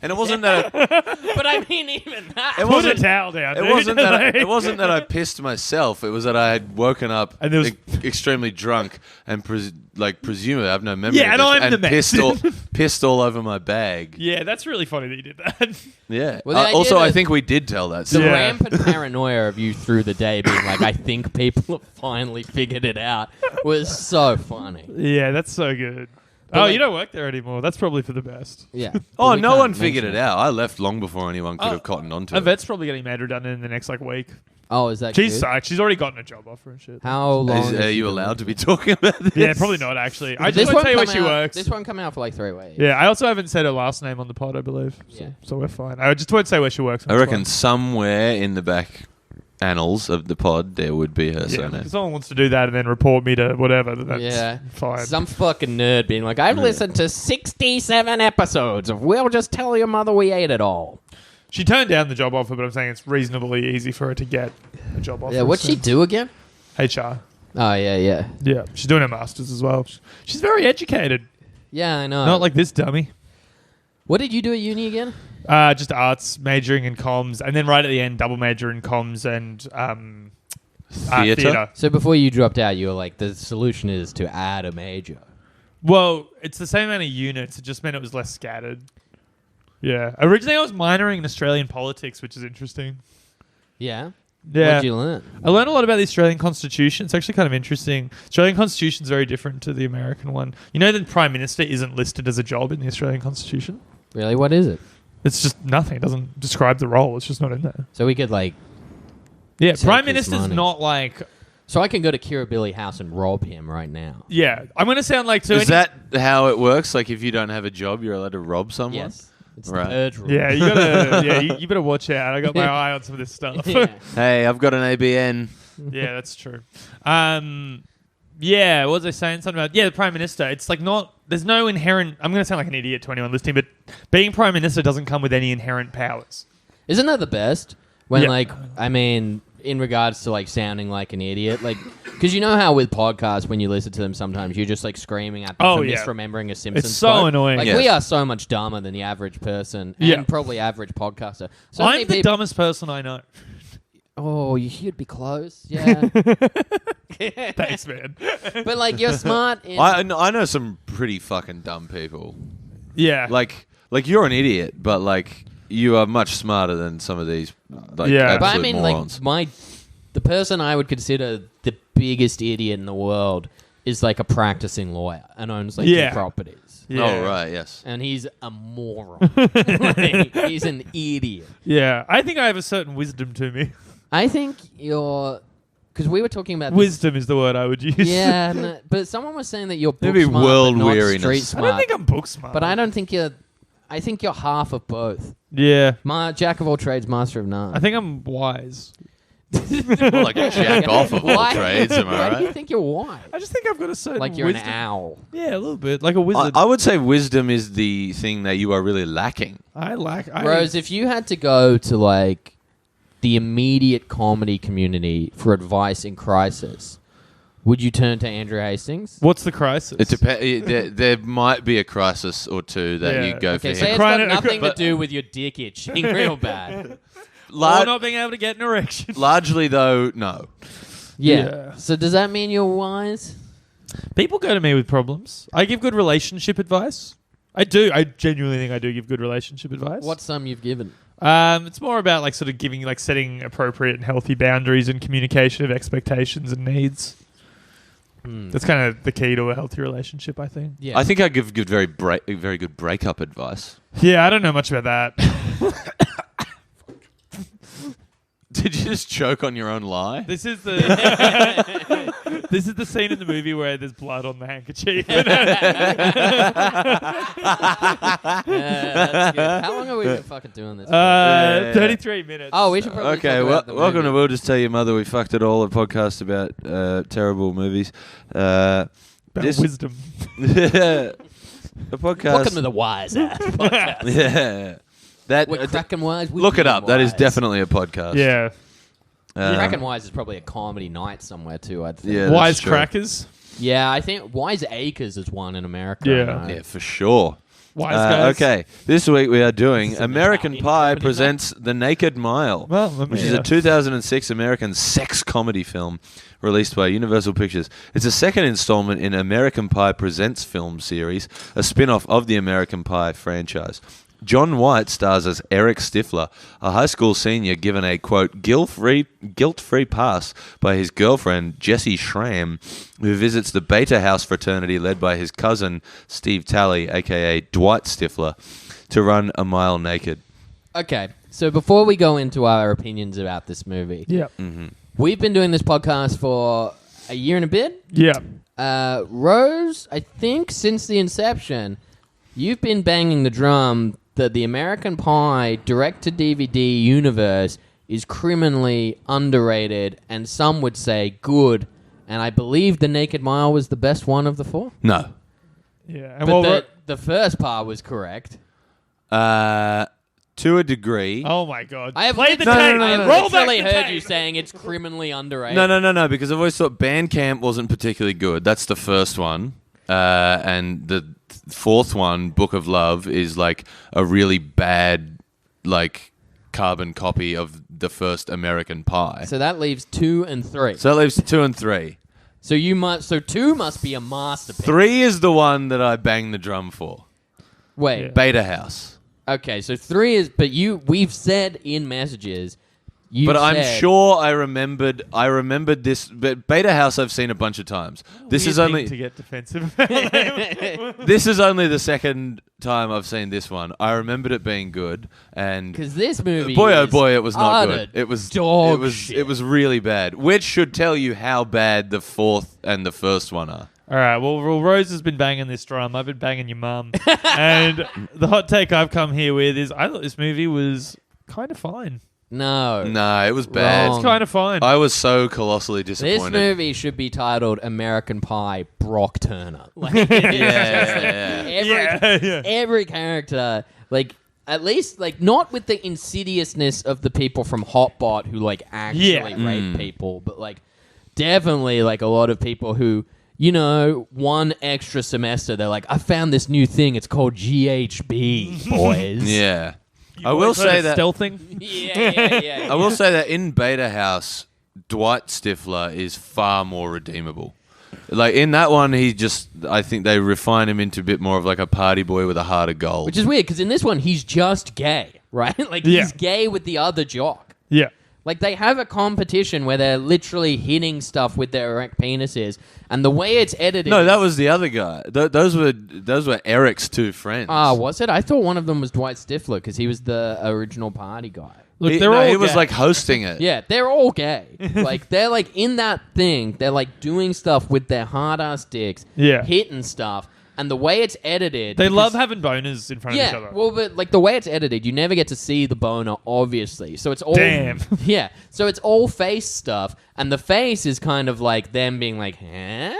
And it wasn't that But I mean, even that. it Put wasn't a towel down. It dude. wasn't that I pissed myself. It was that I had woken up And there was- extremely drunk and presumably I have no memory. Yeah, of and this, I'm the mess. pissed all over my bag. Yeah, that's really funny that you did that. Yeah. Well, the idea Also, I that- think we did tell that. The story. Yeah. rampant paranoia of you through the day being like, I think people have finally figured it out was so funny. Yeah, that's so good. But Oh, like- you don't work there anymore. That's probably for the best. Yeah. Oh, But we no can't one figured mention it out. I left long before anyone could have cottoned onto it. Yvette's probably getting made redundant in the next week. Oh, is that She's good? psyched. She's already gotten a job offer and shit. How long? Are you allowed to be talking about this? Yeah, probably not actually. I This just won't won't tell you where come she out- works. This won't come out for like 3 weeks. Yeah, I also haven't said her last name on the pod, I believe. Yeah. So we're fine. I just won't say where she works. I reckon somewhere in the back annals of the pod there would be her Yeah, surname. if someone wants to do that and then report me to whatever, then that's Yeah. fine. Some fucking nerd being like, I've listened to 67 episodes of We'll Just Tell Your Mother We Ate It All. She turned down the job offer, but I'm saying it's reasonably easy for her to get a job offer. Yeah, what'd she do again? HR. Oh, yeah. Yeah, she's doing her masters as well. She's very educated. Yeah, I know. Not like this dummy. What did you do at uni again? Just arts, majoring in comms, and then right at the end, double major in comms and theatre. So before you dropped out, you were like, the solution is to add a major. Well, it's the same amount of units. It just meant it was less scattered. Yeah. Originally, I was minoring in Australian politics, which is interesting. Yeah? Yeah. What'd you learn? I learned a lot about the Australian Constitution. It's actually kind of interesting. Australian Constitution is very different to the American one. You know, the Prime Minister isn't listed as a job in the Australian Constitution. Really? What is it? It's just nothing. It doesn't describe the role. It's just not in there. So we could like... Yeah, Take Prime his Minister's money. not like... So I can go to Kirribilli House and rob him right now. Yeah, I'm going to sound like... Is that how it works? Like if you don't have a job, you're allowed to rob someone? Yes. It's Right. the purge rule. Yeah, you gotta. Yeah, you better watch out. I got my eye on some of this stuff. Yeah. Hey, I've got an ABN. Yeah, that's true. Yeah, what was I saying? Something about the Prime Minister. It's like not. There's no inherent. I'm going to sound like an idiot to anyone listening, but being Prime Minister doesn't come with any inherent powers. Isn't that the best? When Yeah. like, I mean, in regards to like sounding like an idiot, like, because you know how with podcasts when you listen to them, sometimes you're just like screaming at them Oh, for yeah. misremembering a Simpsons. so quote. annoying. Like Yes. we are so much dumber than the average person, and Yeah. probably average podcaster. So many I'm the people- dumbest person I know. Oh, you'd be close, yeah. Thanks, man. But like, you're smart. In, I know some pretty fucking dumb people. Yeah. Like you're an idiot, but like you are much smarter than some of these like Yeah. but I absolute mean, morons. like, the person I would consider the biggest idiot in the world is like a practicing lawyer and owns like Yeah. two properties. Yeah. Oh right, yes. And he's a moron. Like, he's an idiot. Yeah. I think I have a certain wisdom to me. I think you're... Because we were talking about... this- Wisdom is the word I would use. Yeah, no, but someone was saying that you're book Maybe smart, world but not weariness. street I smart. don't think I'm book smart. But I don't think you're... I think you're half of both. Yeah. Jack of all trades, master of none. I think I'm wise. More like a jack off of all Why- trades, am Why I do you right? think you're wise? I just think I've got a certain Like you're wisdom. an owl. Yeah, a little bit. Like a wizard. I would say wisdom is the thing that you are really lacking. Rose, if you had to go to like the immediate comedy community for advice in crisis, would you turn to Andrew Hastings? What's the crisis? It depends. There might be a crisis or two that Yeah. you go Okay, for say him. it's Crying got out- nothing to but- do with your dick itching real bad. Or Lar- not being able to get an erection. largely, though, no. Yeah. Yeah. So does that mean you're wise? People go to me with problems. I give good relationship advice. I do. I genuinely think I do give good relationship advice. What's some you've given? It's more about like sort of giving, like setting appropriate and healthy boundaries and communication of expectations and needs. That's kind of the key to a healthy relationship, I think. Yeah. I think I give very good breakup advice. Yeah, I don't know much about that. Did you just choke on your own lie? This is the this is the scene in the movie where there's blood on the handkerchief. That's good. How long are we been fucking doing this? for? 33 minutes. Oh, we should probably Okay, talk about the welcome to movie. We'll Just Tell Your Mother We Fucked It All, a podcast about terrible movies. About this- wisdom. A podcast. Welcome to the Wise Ass Podcast. Yeah. That, We're cracking wise. we're look it being up. That is wise. definitely a podcast. Yeah. Cracking Wise is probably a comedy night somewhere too. I think. Yeah, that's Wise true. crackers. Yeah, I think Wise Acres is one in America. Yeah. I know. Yeah, for sure. Wise guys. Okay, this week we are doing It's an American Italian Pie company, presents The Naked Mile, Well, which is a 2006 American sex comedy film released by Universal Pictures. It's a second installment in American Pie Presents film series, a spin-off of the American Pie franchise. John White stars as Eric Stifler, a high school senior given a, quote, guilt-free pass by his girlfriend, Jessie Schramm, who visits the Beta House fraternity led by his cousin, Steve Talley, a.k.a. Dwight Stifler, to run a mile naked. Okay, so before we go into our opinions about this movie, Yeah. we've been doing this podcast for a year and a bit. Yeah. Rose, I think since the inception, you've been banging the drum that the American Pie direct-to-DVD universe is criminally underrated, and some would say good. And I believe The Naked Mile was the best one of the four. No. Yeah. And But the first part was correct. To a degree. oh my god. I have Play the literally, tape. I have Roll back literally the heard tape. you saying it's criminally underrated. No, because I've always thought Bandcamp wasn't particularly good. That's the first one. And the fourth one, Book of Love, is like a really bad, like, carbon copy of the first American Pie. So that leaves 2 and 3. So that leaves 2 and 3. So 2 must be a masterpiece. 3 is the one that I bang the drum for. Wait. Yeah. Beta House. Okay, so 3 is, but we've said in messages. But I'm sure I remembered this. But Beta House I've seen a bunch of times. This Weird is thing only to get defensive. this is only the second time I've seen this one. I remembered it being good, and because this movie, boy oh is boy, it was not utter good. It was dog It was shit. it was really bad, which should tell you how bad the fourth and the first one are. All right. Well, Rose has been banging this drum. I've been banging your mum. And the hot take I've come here with is I thought this movie was kind of fine. No. No, it was bad. Wrong. It's kind of fine. I was so colossally This disappointed. movie should be titled American Pie Brock Turner. Like, yeah. every character, like, at least, like, not with the insidiousness of the people from Hotbot who, like, actually Yeah. rape people, but, like, definitely, like, a lot of people who, you know, one extra semester, they're like, I found this new thing. It's called GHB, boys. Yeah. I You will boys heard say of that stealthing. Yeah. I will say that in Beta House, Dwight Stifler is far more redeemable. Like in that one, I think they refine him into a bit more of like a party boy with a heart of gold. Which is weird, because in this one, he's just gay, right? Like, Yeah. he's gay with the other jock. Yeah. Like, they have a competition where they're literally hitting stuff with their erect penises, and the way it's edited... No, that was the other guy. Those were Eric's two friends. Ah, was it? I thought one of them was Dwight Stifler, because he was the original party guy. Look, he, they're no, all he was gay. like hosting it. Yeah, they're all gay. Like, they're, like, in that thing, they're, like, doing stuff with their hard-ass dicks, Yeah. hitting stuff, and the way it's edited... They because- love having boners in front of each Yeah, other. well, but like the way it's edited, you never get to see the boner, obviously. So it's all Damn. Yeah, so it's all face stuff, and the face is kind of like them being like, "Huh?"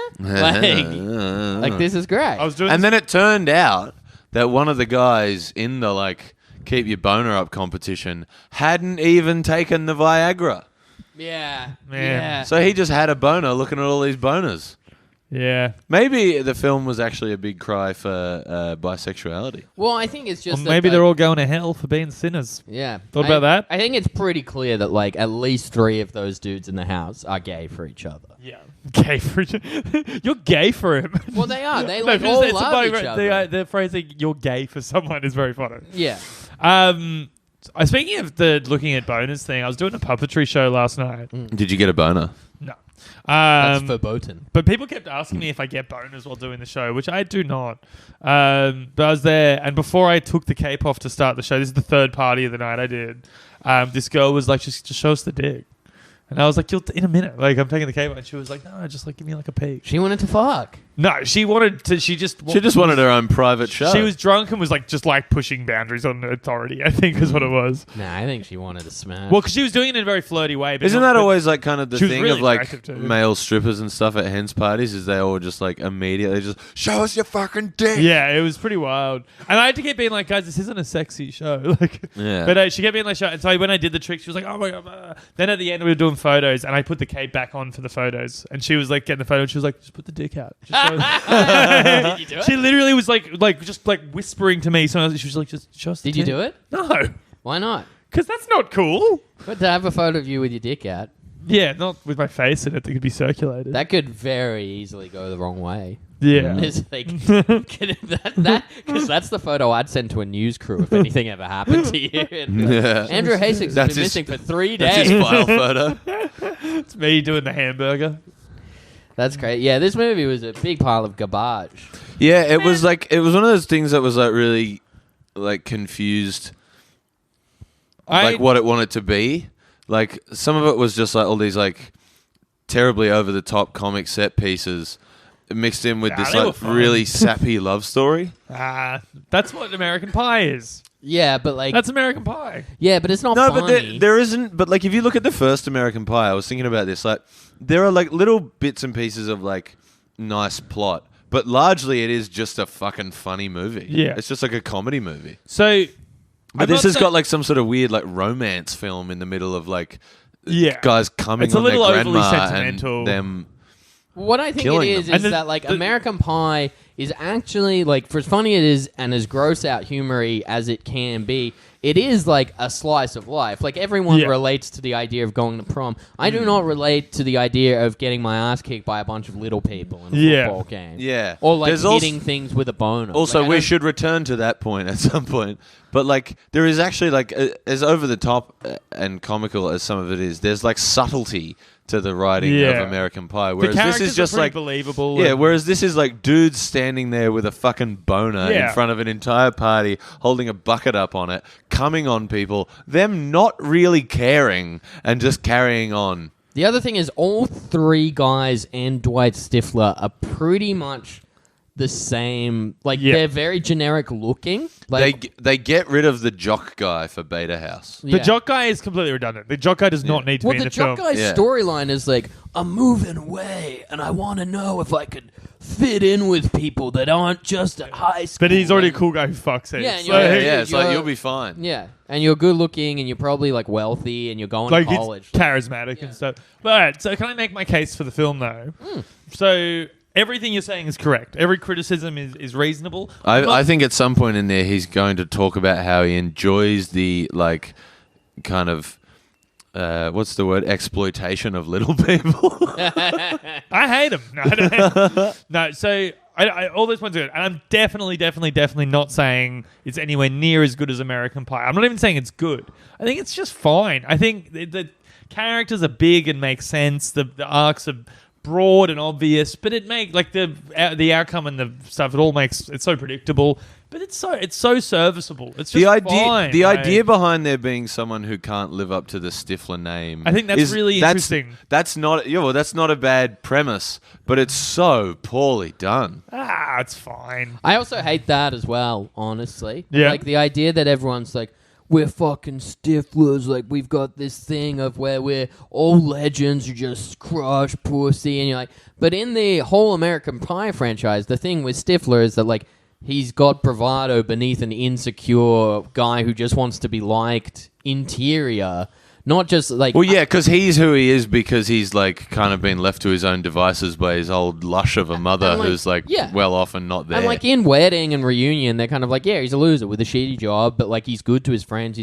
like this is great. I was doing And then it turned out that one of the guys in the like keep your boner up competition hadn't even taken the Viagra. yeah, Man. yeah. So he just had a boner looking at all these boners. Yeah. Maybe the film was actually a big cry for bisexuality. Well, I think it's just Or that, maybe like, they're all going to hell for being sinners. yeah. Thought about that? I think it's pretty clear that like at least 3 of those dudes in the house are gay for each other. Yeah. Gay for You're gay for him. Well, they are. They No, like because all it's love each about- other. The phrasing "you're gay for someone" is very funny. Yeah. Speaking of the looking at bonus thing, I was doing a puppetry show last night. Did you get a boner? No. That's verboten. But people kept asking me if I get boners while doing the show, which I do not. But I was there, and before I took the cape off to start the show, this is the third party of the night I did. This girl was like, just show us the dick. And I was like, in a minute. Like, I'm taking the cape off. And she was like, no, just like, give me like a peek. She wanted to fuck. No, she wanted to, she just wanted her own private show. She was drunk and was like, just like pushing boundaries on authority, I think is what it was. Nah, I think she wanted to smash. Well, because she was doing it in a very flirty way. But Isn't not- that but- always like kind of the She was thing really of like attractive too. male strippers and stuff at hens parties? Is they all just like immediately just show us your fucking dick? Yeah, it was pretty wild. And I had to keep being like, guys, this isn't a sexy show. Like, Yeah. But she kept being like, show. And so when I did the trick, she was like, oh my God. Then at the end, we were doing photos, and I put the cape back on for the photos. And she was like, getting the photo, and she was like, just put the dick out. Just Did you do it? She literally was just whispering to me. So she was like, just show us the Did you tit. do it? No, Why not? because that's not cool. But to have a photo of you with your dick out, Yeah, not with my face in it. That could be circulated. that could very easily go the wrong way. yeah. It's like, because that's the photo I'd send to a news crew if anything ever happened to you. And, Yeah. Andrew Hastings has That's been his- missing for 3 That's days. his file photo. It's me doing the hamburger. That's great. Yeah, this movie was a big pile of garbage. Yeah, it was one of those things that was like really like confused like what it wanted to be. Like some of it was just like all these like terribly over the top comic set pieces mixed in with Nah, this they were like fun. really sappy love story. That's what American Pie is. Yeah, but like, That's American Pie. yeah, but it's not No, funny. but there isn't. But like, if you look at the first American Pie, I was thinking about this. Like, there are like little bits and pieces of like nice plot, but largely it is just a fucking funny movie. Yeah. it's just like a comedy movie. So, But I'm this not has saying- got like some sort of weird like romance film in the middle of like Yeah. guys coming It's a on their little overly grandma sentimental. and them. What I think it killing is them. is And that like the- American Pie is actually like, for as funny it is and as gross out humory as it can be, it is like a slice of life. Like everyone Yeah. relates to the idea of going to prom. I do not relate to the idea of getting my ass kicked by a bunch of little people in a Yeah. football game. Yeah. Or like There's also- hitting things with a boner. Also, Like, I we don't- should return to that point at some point. But like, there is actually like, as over the top and comical as some of it is, there's like subtlety to the writing Yeah. of American Pie. The Whereas this characters is just are pretty like believable. yeah. and- Whereas this is like dudes standing there with a fucking boner Yeah. in front of an entire party, holding a bucket up on it, coming on people, them not really caring and just carrying on. The other thing is all three guys and Dwight Stifler are pretty much the same. Like Yeah. they're very generic looking. Like They get rid of the jock guy for Beta House. The yeah. jock guy is completely redundant. The jock guy does not need to Well, be in the the film. jock guy's Yeah. storyline is like, I'm moving away, and I want to know if I could fit in with people that aren't just at high school. But he's already a and- cool guy who fucks it. Yeah, and So you're- Yeah, he- yeah. It's like you're- you'll be fine. Yeah, and you're good looking, and you're probably like wealthy, and you're going like to college. it's charismatic and stuff. But all right, so can I make my case for the film though? Hmm. So everything you're saying is correct. Every criticism is reasonable. I think at some point in there he's going to talk about how he enjoys the like kind of what's the word, exploitation of little people. I hate him. No, I don't. No, so all those points are good. And I'm definitely not saying it's anywhere near as good as American Pie. I'm not even saying it's good. I think it's just fine. I think the characters are big and make sense. The arcs are broad and obvious, but it make like the outcome and the stuff. It all makes it's so predictable, but it's so serviceable. It's just fine. The like- idea behind there being someone who can't live up to the Stifler name. I think that's really interesting. That's not that's not a bad premise, but it's so poorly done. it's fine. I also hate that as well, honestly. Yeah. Like the idea that everyone's like, we're fucking Stiflers, like we've got this thing of where we're all legends who just crush pussy, and you're like, but in the whole American Pie franchise, the thing with Stifler is that like he's got bravado beneath an insecure guy who just wants to be liked interior, not just like Well, yeah, because he's who he is because he's like kind of been left to his own devices by his old lush of a mother And, like, who's like yeah. well off and not there. And like in Wedding and Reunion, they're kind of like, yeah, he's a loser with a shitty job, but like he's good to his friends.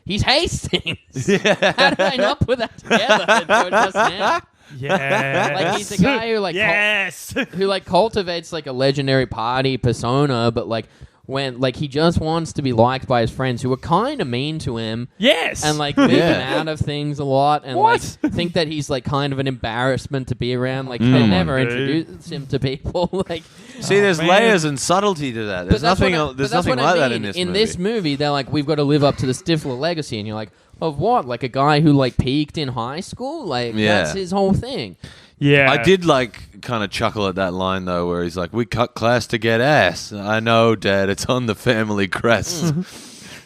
He's Hastings. How did I not put that together until just now? Yeah, Like he's a guy who like yes. who like cultivates like a legendary party persona, but like when like he just wants to be liked by his friends who are kind of mean to him. Yes. And like leaving Yeah. out of things a lot, and What? like think that he's like kind of an embarrassment to be around. Like Mm. they Come never on, dude. introduce him to people. Like See, there's man. layers and subtlety to that. There's but that's nothing. what I- There's but that's nothing what I like that mean. in this In movie. this movie, they're like, we've got to live up to the Stifler legacy, and you're like, of what? Like a guy who like peaked in high school? Like Yeah. that's his whole thing. yeah, I did like kind of chuckle at that line though, where he's like, "We cut class to get ass." I know, Dad. It's on the family crest.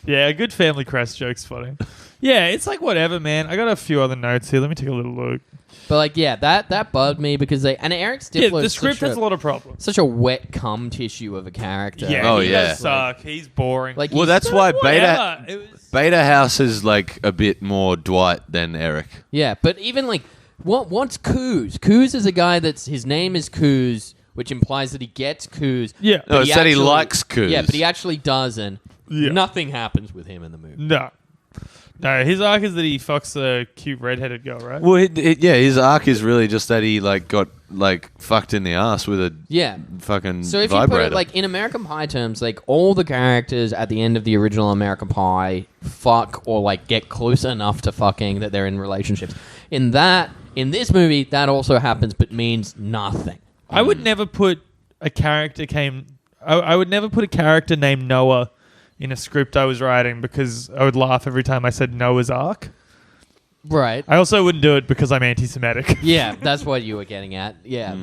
Yeah, a good family crest joke's funny. Yeah, it's like whatever, man. I got a few other notes here. Let me take a little look. But like, yeah, that bugged me because and Eric Yeah, Stifler the is script has a lot of problems. such a wet cum tissue of a character. Yeah, Oh, he yeah. does suck. He's boring. Like Well, he's- that's why Whatever. It was- Beta House is like a bit more Dwight than Eric. yeah, but even like what's Coos? Coos is a guy that's his name is Coos, which implies that he gets coups. Yeah. but No, it said he actually- likes coups. Yeah, but he actually doesn't. Yeah. Nothing happens with him in the movie. No, his arc is that he fucks the cute redheaded girl, right? Well, yeah, his arc is really just that he like got like fucked in the ass with a Yeah. fucking So if vibrator. you put it like in American Pie terms, like all the characters at the end of the original American Pie fuck or like get close enough to fucking that they're in relationships. In this movie, that also happens, but means nothing. I would never put a character I would never put a character named Noah in a script I was writing because I would laugh every time I said Noah's Ark. Right. I also wouldn't do it because I'm anti-Semitic. Yeah, that's what you were getting at. Yeah.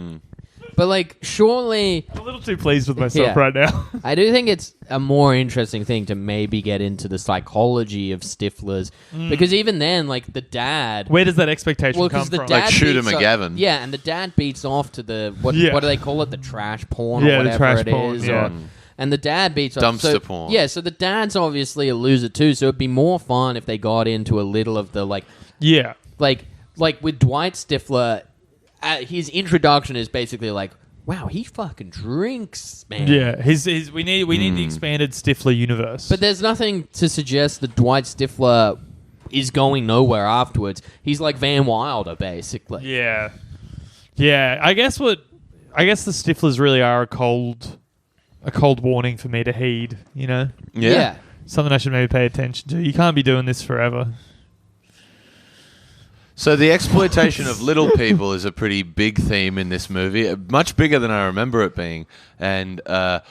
But like, surely, I'm a little too pleased with myself Yeah. right now. I do think it's a more interesting thing to maybe get into the psychology of Stifler's, because even then, like the dad. Where does that expectation Well, come because the from? dad Like Shooter beats off- McGavin. yeah, and the dad beats off to the what Yeah. do they call it? The trash porn Yeah, or the whatever trash it porn, is. yeah. And the dad beats off Dumpster so, porn. Yeah, so the dad's obviously a loser too. So it'd be more fun if they got into a little of the like with Dwight Stifler. His introduction is basically like, wow, he fucking drinks, man. Yeah, we need the expanded Stifler universe. But there's nothing to suggest that Dwight Stifler is going nowhere afterwards. He's like Van Wilder, basically. yeah, I guess the Stiflers really are a cold warning for me to heed. You know, Yeah. something I should maybe pay attention to. You can't be doing this forever. So the exploitation of little people is a pretty big theme in this movie, much bigger than I remember it being. And Yeah.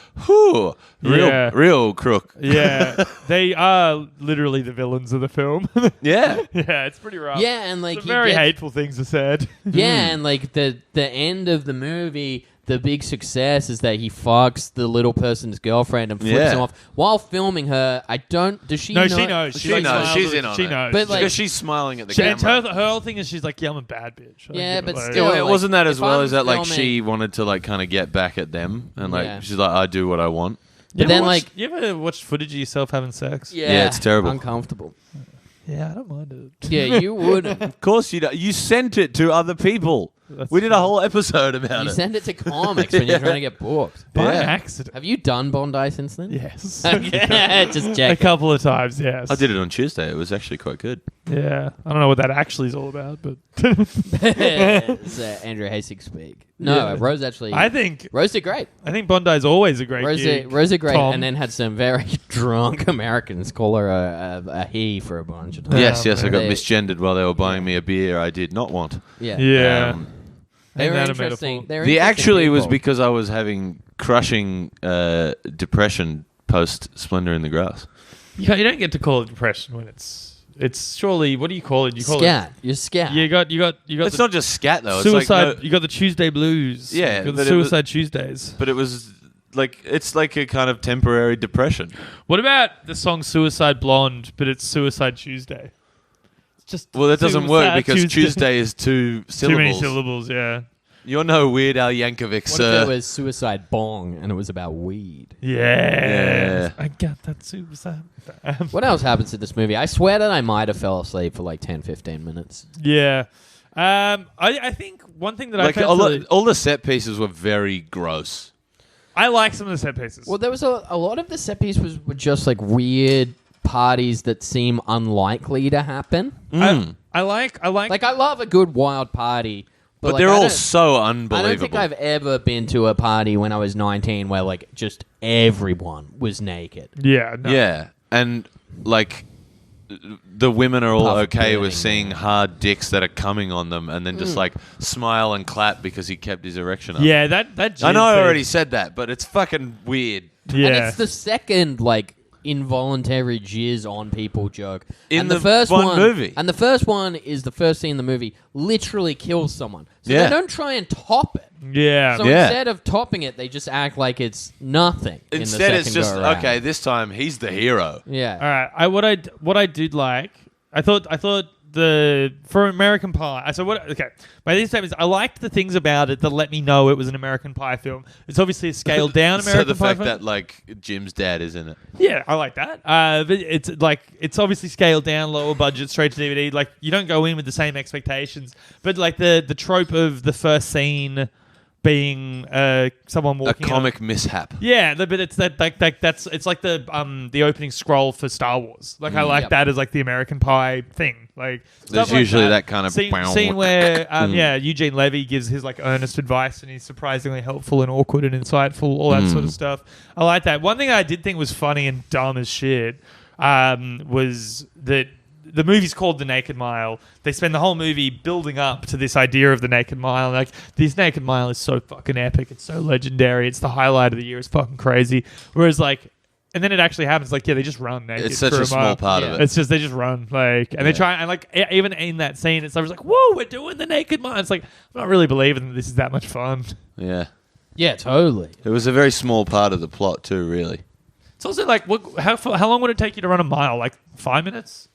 real crook. Yeah, they are literally the villains of the film. Yeah. Yeah, it's pretty rough. Yeah, and like Some he very gets- hateful things are said. Yeah, and like the end of the movie, the big success is that he fucks the little person's girlfriend and flips Yeah. him off while filming her. Does she No, know? she knows. She like, knows. smiles She's at- in on she it. knows. But, like- Because she's smiling at the And camera. her whole thing is she's like, yeah, I'm a bad bitch. I Yeah, don't but give a- still, Yeah, like, wasn't that as if well I'm as that like filming- she wanted to like kind of get back at them and like Yeah. she's like, I do what I want. But then, like, you ever watched footage of yourself having sex? Yeah, it's terrible. Uncomfortable. Yeah, I don't mind it. Yeah, you would. Of course you don't. You sent it to other people. That's We did a whole episode about You it. send it to comics when you're trying to get booked. By Yeah. accident. Have you done Bondi since then? Yes. Okay, just A check. couple of times, yes. I did it on Tuesday. It was actually quite good. Yeah. I don't know what that actually is all about, but It's Andrew Hasig speak. No, Yeah. Rose actually. I think Rose did great. Bondi's always a great Rose gig. did great, Tom. and then had some very drunk Americans call her a he for a bunch of times. Yes, I got They- misgendered while they were buying me a beer I did not want. Yeah, Yeah. Um, They were Ain't that a interesting. metaphor? They were The interesting actually was people. because I was having crushing depression post Splendor in the Grass. You don't get to call it depression when it's surely, what do you call it? You call scat. You're scat. it. You got It's the not just scat though. suicide. It's like, You got the Tuesday blues. Yeah, you got but the it was- Suicide Tuesdays. but it was like it's like a kind of temporary depression. What about the song Suicide Blonde, but it's Suicide Tuesday? It's just Well, that doesn't work Suicide because Tuesday is two Too syllables. many syllables, yeah. You're no Weird Al Yankovic, What if sir. it was Suicide Bong and it was about weed? Yeah. Yeah. I got that suicide. What else happens in this movie? I swear that I might have fell asleep for like 10, 15 minutes. Yeah. I think one thing that Like I found all the set pieces were very gross. I like some of the set pieces. Well, there was a lot of the set pieces were just like weird parties that seem unlikely to happen. I like Like I love a good wild party, But like, they're I all don't- so I unbelievable. don't think I've ever been to a party when I was 19 where like just everyone was naked. yeah, no. Yeah, and like the women are all Puff okay with burning, seeing man. hard dicks that are coming on them, and then just like smile and clap because he kept his erection up. Yeah, that I know I thing. already said that, but it's fucking weird. Yeah. And it's the second like involuntary jizz on people joke In and the first one movie. And the first one is the first scene in the movie literally kills someone. So Yeah. they don't try and top it. yeah. So Yeah. instead of topping it, they just act like it's nothing. Instead, in the it's second just go-around. okay. This time he's the hero. Yeah. All right. What I did like, I thought for American Pie. So what? Okay. By these statements, I liked the things about it that let me know it was an American Pie film. It's obviously a scaled down So American the Pie fact film. that like Jim's dad is in it. Yeah, I like that. But it's obviously scaled down, lower budget, straight to DVD. Like you don't go in with the same expectations. But like the trope of the first scene being someone A walking. comic mishap. Yeah, but it's that's it's like the opening scroll for Star Wars. Like I like Yep. that as like the American Pie thing. Like There's stuff like usually that kind of scene where Eugene Levy gives his like earnest advice and he's surprisingly helpful and awkward and insightful, all that sort of stuff. I like that. One thing I did think was funny and dumb as shit was that the movie's called The Naked Mile. They spend the whole movie building up to this idea of the Naked Mile. Like, this Naked Mile is so fucking epic. It's so legendary. It's the highlight of the year. It's fucking crazy. Whereas, like, and then it actually happens. Like, yeah, they just run naked. It's such for a small mile. part Yeah. of it. It's just, they just run. Like, and they try, and like, even in that scene, it's like, whoa, we're doing the Naked Mile. It's like, I'm not really believing that this is that much fun. Yeah. Yeah, totally. It was a very small part of the plot too, really. It's also like, how long would it take you to run a mile? Like 5 minutes?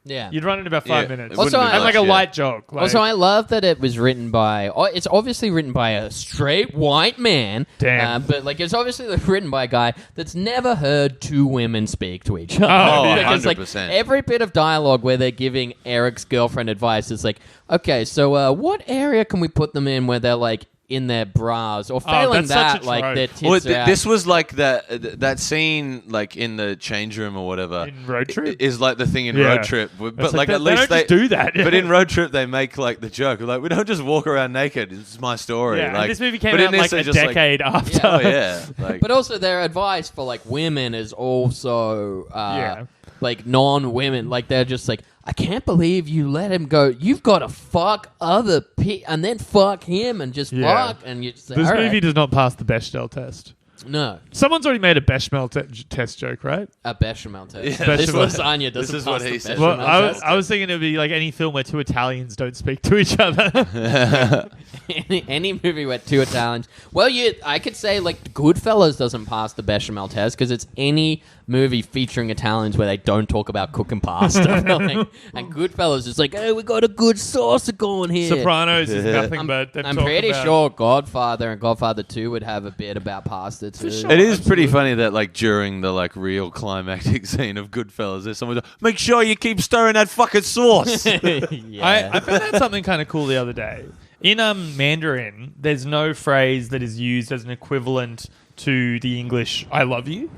Yeah. You'd run in about 5 minutes. it wouldn't Also, be And like much, a yeah. light jog. Like, Also, I love that it was written by. It's obviously written by a straight white man. Damn. But like, it's obviously written by a guy that's never heard two women speak to each other. Oh, Because, like, 100%. every bit of dialogue where they're giving Eric's girlfriend advice is like, okay, so what area can we put them in where they're like in their bras, or failing that's such that, a like trope. their tits Well, are out. this was like that scene, like in the change room or whatever. In Road Trip? is like the thing in Yeah. Road Trip, but It's like they, at least they don't just do that. But in Road Trip, they make like the joke, like we don't just walk around naked. It's my story. Yeah, and like this movie came but in out this, like they a just, like, decade after. oh yeah, like But also, their advice for like women is also Yeah. like non-women. Like they're just like, I can't believe you let him go. You've got to fuck other and then fuck him and just Yeah. fuck. And you just say, This all movie right. does not pass the Bechdel test. No, Someone's already made a Bechdel test joke, right? a bechamel test. Yeah. This Bechamel. lasagna doesn't is pass what the he said. bechamel Well, test. I was thinking it would be like any film where two Italians don't speak to each other. any movie where two Italians. Well, I could say like Goodfellas doesn't pass the bechamel test because it's any movie featuring Italians where they don't talk about cooking pasta. Like, and Goodfellas is like, hey, we got a good sauce going here. Sopranos is nothing I'm, but them I'm talking pretty about- sure Godfather and Godfather 2 would have a bit about pasta too. sure. It is pretty funny that like during the like real climactic scene of Goodfellas, there's someone like, make sure you keep stirring that fucking sauce. Yeah. I found out something kind of cool the other day. In Mandarin, there's no phrase that is used as an equivalent to the English "I love you."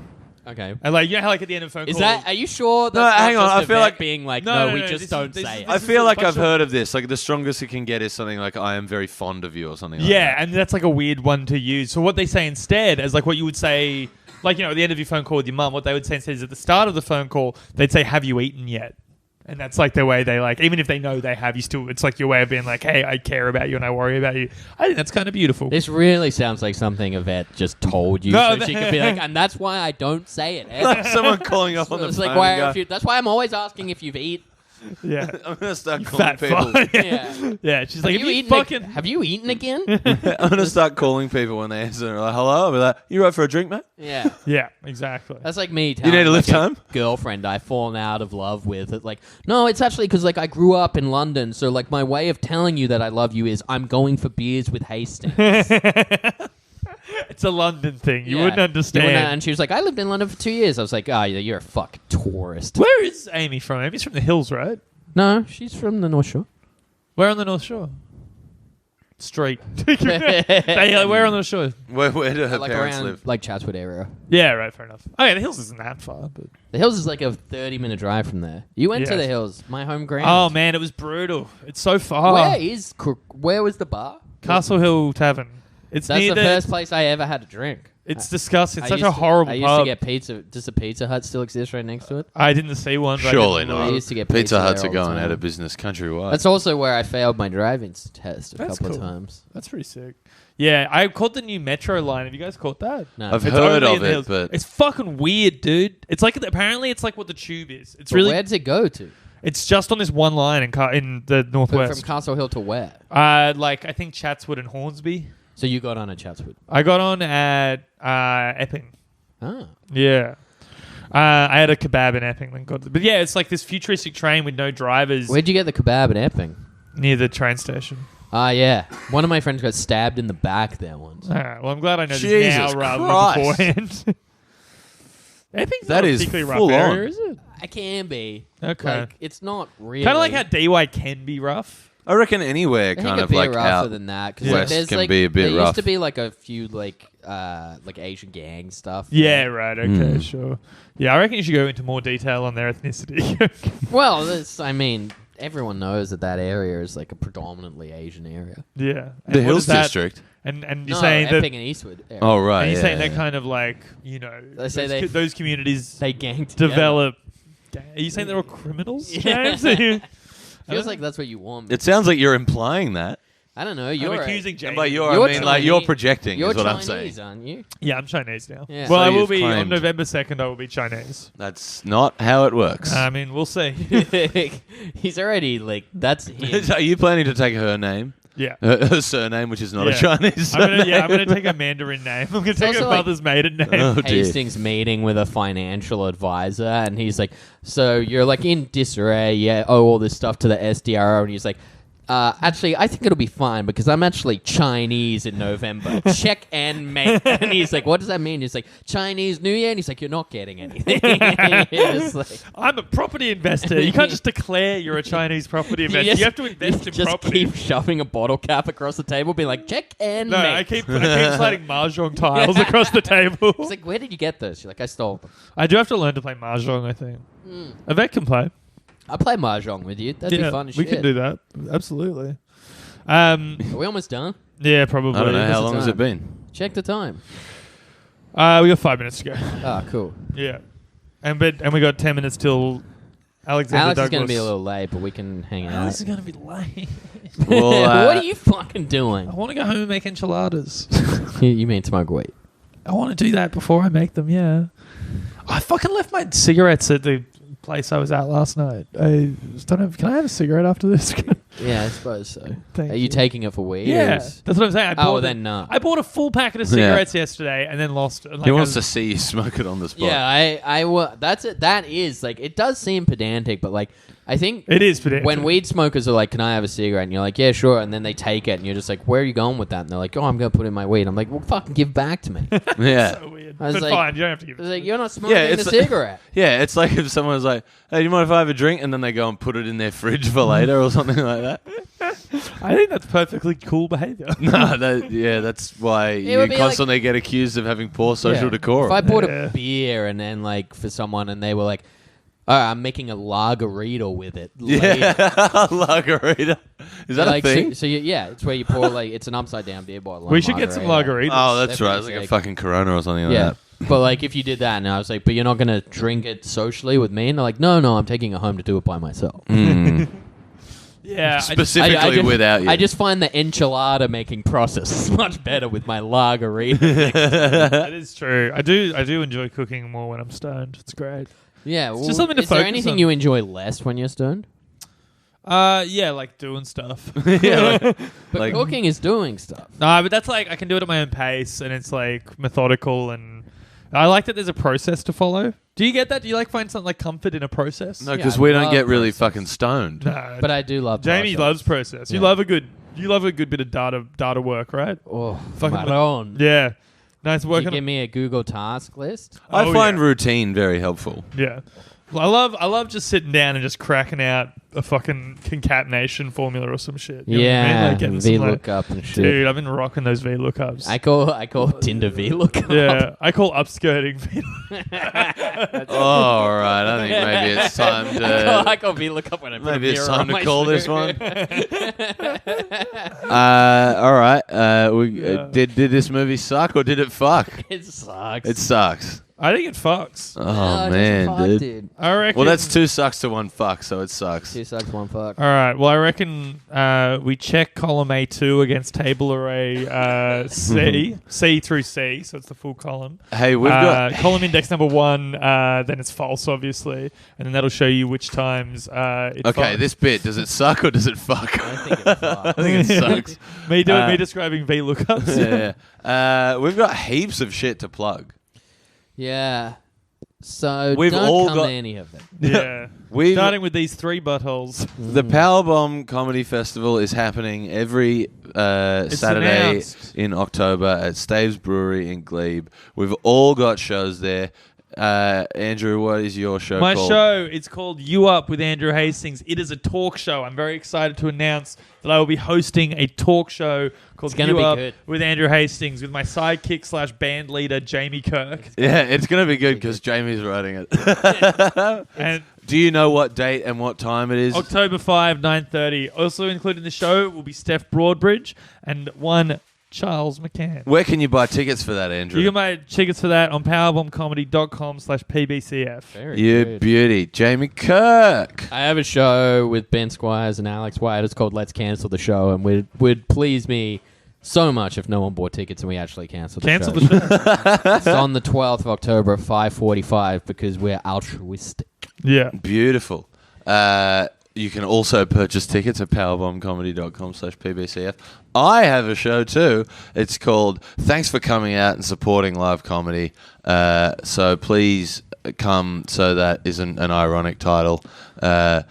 okay. And like, you know how like at the end of a phone Is call, that? Are you sure? That's No, not hang on, just I a feel vet like- being like, No, no, we no, just this don't is- say it. I This is feel a like bunch I've of- heard of this. Like the strongest it can get is something like "I am very fond of you" or something. Like yeah, that. and that's like a weird one to use. So what they say instead is like what you would say, like, you know, at the end of your phone call with your mum, what they would say instead is at the start of the phone call, they'd say, "Have you eaten yet?" And that's like the way they like, even if they know they have, you still, it's like your way of being like, "Hey, I care about you and I worry about you." I think that's kind of beautiful. This really sounds like something Yvette just told you, No, so she could be like, and that's why I don't say it. Eh? Someone calling up on the It's phone. like why and if you, that's why I'm always asking if you've eaten. Yeah. I'm gonna start calling Fat people. fuck. Yeah. Yeah, she's like, Have "If you you eaten? fucking..." Have you eaten again? I'm gonna start calling people when they answer. They're like, "Hello," I'll be like, "You right for a drink, mate?" Yeah. Yeah, exactly. That's like me telling need a lift like, home? girlfriend I've fallen out of love with. It like, no, it's actually because like I grew up in London, so like my way of telling you that I love you is I'm going for beers with Hastings. It's a London thing. You Yeah. wouldn't understand. And she was like, I lived in London for 2 years. I was like, oh, yeah, you're a fucking tourist. Where is Amy from? Amy's from the hills, right? No, she's from the North Shore. Where on the North Shore? Street. Where on the shore? Where do her Like parents around live? like Chatswood area. Yeah, right. Fair enough. Oh yeah, the hills isn't that far, but The Hills is like a 30-minute drive from there. You went to Yes. the Hills, my home ground. oh man, it was brutal. It's so far. Where was the bar? Castle Hill Tavern. It's That's near the first place I ever had a drink. It's disgusting. It's I such used a horrible I used pub. to get pizza. Does the Pizza Hut still exist right next to it? I didn't see one. But Surely I didn't not. I used to get Pizza pizza Huts there are all the going out time. of business countrywide. That's also where I failed my driving test a That's couple cool. of times. That's pretty sick. Yeah, I caught the new Metro line. Have you guys caught that? No. I've It's heard only of in the it, hills. but It's fucking weird, dude. It's like apparently it's like what the tube is. It's But really where does it go to? it's just on this one line in the From northwest. Castle Hill to where? Like I think Chatswood and Hornsby. So you got on at Chatswood. I got on at Epping. Ah. Yeah. I had a kebab in Epping. Then but yeah, it's like this futuristic train with no drivers Where'd you get the kebab in Epping? near the train station. Ah, yeah. One of my friends got stabbed in the back there once. All right, well, I'm glad I know this Jesus now rather Christ. than beforehand. Epping's That not a is particularly full rough on. area, is it? I can be. Okay. Like, it's not really. Kind of like how DY can be rough. I reckon anywhere I think kind a of bit like rougher out than that Yeah. because west can like, be a bit there rough. used to be like a few like Asian gang stuff. Yeah, right. Okay, Hmm. sure. Yeah, I reckon you should go into more detail on their ethnicity. Well, I mean, everyone knows that area is like a predominantly Asian area. yeah. And the what Hills is that- district. And you're No, saying that. Epping and Eastwood. Area. Oh right, And you're yeah, saying yeah. that kind of like They say those communities they gang together. develop. Are you saying they're all criminals, Yeah. James? Feels like that's what you want. It sounds like you're implying that. I don't know. I'm You're accusing And James. by You're I mean like you're Chinese. projecting You're is what Chinese, I'm saying. aren't you? Yeah, I'm Chinese now. Yeah. Well, So I will you've be on claimed. November 2nd. I will be Chinese. That's not how it works. I mean, we'll see. He's already like that's him. Are you planning to take her name? Yeah. Her surname, which is not a Yeah. Chinese I'm surname. gonna take a Mandarin name. I'm gonna take her also like- mother's maiden name. Oh, dear. Hastings meeting with a financial advisor, and he's like, "So you're like in disarray, yeah? Owe all this stuff to the SDRO," and he's like, "Actually, I think it'll be fine because I'm actually Chinese in November. Check and mate." And he's like, "What does that mean?" He's like, "Chinese New Year," and he's like, "You're not getting anything." It's like, I'm a property investor. You can't just declare you're a Chinese property investor. just- You have to invest in just property. keep shoving a bottle cap across the table, being like, "Check and No, mate." I keep sliding mahjong tiles across the table. It's like, where did you get this? You're like, I stole them. I do have to learn to play mahjong. I think. Yvette can play. I play mahjong with you. That'd be fun as we shit. can do that. Absolutely. Are we almost done? Yeah, probably. I don't know how the long has time? it been. Check the time. We got 5 minutes to go. Ah, cool. Yeah, and we got 10 minutes till Alexander Alex Douglas. is going to be a little late, but we can hang out. Alex is going to be late. Well, What are you fucking doing? I want to go home and make enchiladas. You mean smoke weed? I want to do that before I make them. Yeah. I fucking left my cigarettes at the place I was at last night. I just don't know. Can I have a cigarette after this? Yeah, I suppose so. Thank Are you you. taking it for weed? or Yeah, is- that's what I'm saying. I Oh, bought well, then no. I bought a full packet of cigarettes yesterday and then lost. Like, he wants to see you smoke it on the spot. Yeah, that's it. That is like it does seem pedantic, but like I think It is pedantic. when weed smokers are like, "Can I have a cigarette?" and you're like, "Yeah, sure," and then they take it, and you're just like, "Where are you going with that?" And they're like, "Oh, I'm going to put in my weed." I'm like, "Well, fucking give back to me." Yeah. So weird. I was But like- fine, you don't have to give I it. was to like, me. "You're not smoking it's the like- cigarette." Yeah, it's like if someone was like, "Hey, do you mind if I have a drink?" and then they go and put it in their fridge for later or something like that. I think that's perfectly cool behavior. No, that's why It you would be constantly get accused of having poor social Yeah. decorum. If I bought Yeah. a beer and then like for someone and they were like, "Oh, I'm making a lagerita with it." later." yeah, lagerita. Is that Like, a thing? So yeah, it's where you pour like it's an upside down beer bottle. We of should get some margarita. margaritas. Oh, that's They're right. pretty It's like a sick. fucking Corona or something like Yeah, that. but like if you did that, and I was like, "But you're not gonna drink it socially with me," and they're like, "No, I'm taking it home to do it by myself." Mm. Yeah, Specifically I just, without you. I just find the enchilada making process much better with my lagerita. that is true. I do enjoy cooking more when I'm stoned. It's great. Yeah, well, just something to is there focus anything on. you enjoy less when you're stoned? Yeah, like doing stuff. yeah, like, But like- cooking is doing stuff. No, but that's like I can do it at my own pace, and it's like methodical, and I like that there's a process to follow. Do you get that? Do you like find something like comfort in a process? no, Yeah, because I we don't love get really process. fucking stoned. No, But I do love Jamie process. loves process. You Yeah. love a good bit of data work, right? Oh, Fucking Maron. Yeah, nice Can work. you give me a Google task list? I Oh, find yeah. routine very helpful. Yeah. Well, I love just sitting down and just cracking out a fucking concatenation formula or some shit. You know what I mean? Yeah, Like getting some, like- VLOOKUP and shit. Dude, I've been rocking those VLOOKUPs. I call Tinder VLOOKUP. yeah, I call upskirting. Oh, all right. I think maybe it's time I to. call VLOOKUP when I put a Maybe it's mirror time on to my call this shirt. one. All right. Yeah. Did this movie suck or did it fuck? It sucks. It sucks. I think it fucks. Oh, No, it doesn't man, fuck, dude. I reckon. Well, that's two sucks to one fuck, so it sucks. Two sucks, one fuck. All right. Well, I reckon we check column A2 against table array C through C, so it's the full column. Hey, we've got. column index number 1. Then it's false, obviously, and then that'll show you which times it Okay, fucks. this bit, does it suck or does it fuck? I think it fucks. I think it sucks. me uh, describing VLOOKUPs. Yeah. We've got heaps of shit to plug. Yeah. So We've don't all come got- to any of it. Yeah. We've Starting with these 3 buttholes. The Powerbomb Comedy Festival is happening every Saturday announced. in October at Staves Brewery in Glebe. We've all got shows there. Andrew, what is your show My called? show, it's called You Up with Andrew Hastings. It is a talk show. I'm very excited to announce that I will be hosting a talk show called It's gonna You be Up good. with Andrew Hastings with my sidekick / band leader, Jamie Kirk. Yeah, it's going to be good because Jamie's writing it. And Do you know what date and what time it is? October 5, 9:30. Also included in the show will be Steph Broadbridge and one Charles McCann. Where can you buy tickets for that, Andrew? You can buy tickets for that on powerbombcomedy.com/PBCF. Very You good. beauty. Jamie Kirk. I have a show with Ben Squires and Alex White. It's called Let's Cancel the Show, and would please me so much if no one bought tickets and we actually cancelled the Cancel show. the show. It's on the 12th of October at 5:45 because we're altruistic. Yeah. Beautiful. You can also purchase tickets at powerbombcomedy.com/PBCF. I have a show too. It's called Thanks for Coming Out and Supporting Live Comedy. So please come. So that isn't an ironic title. What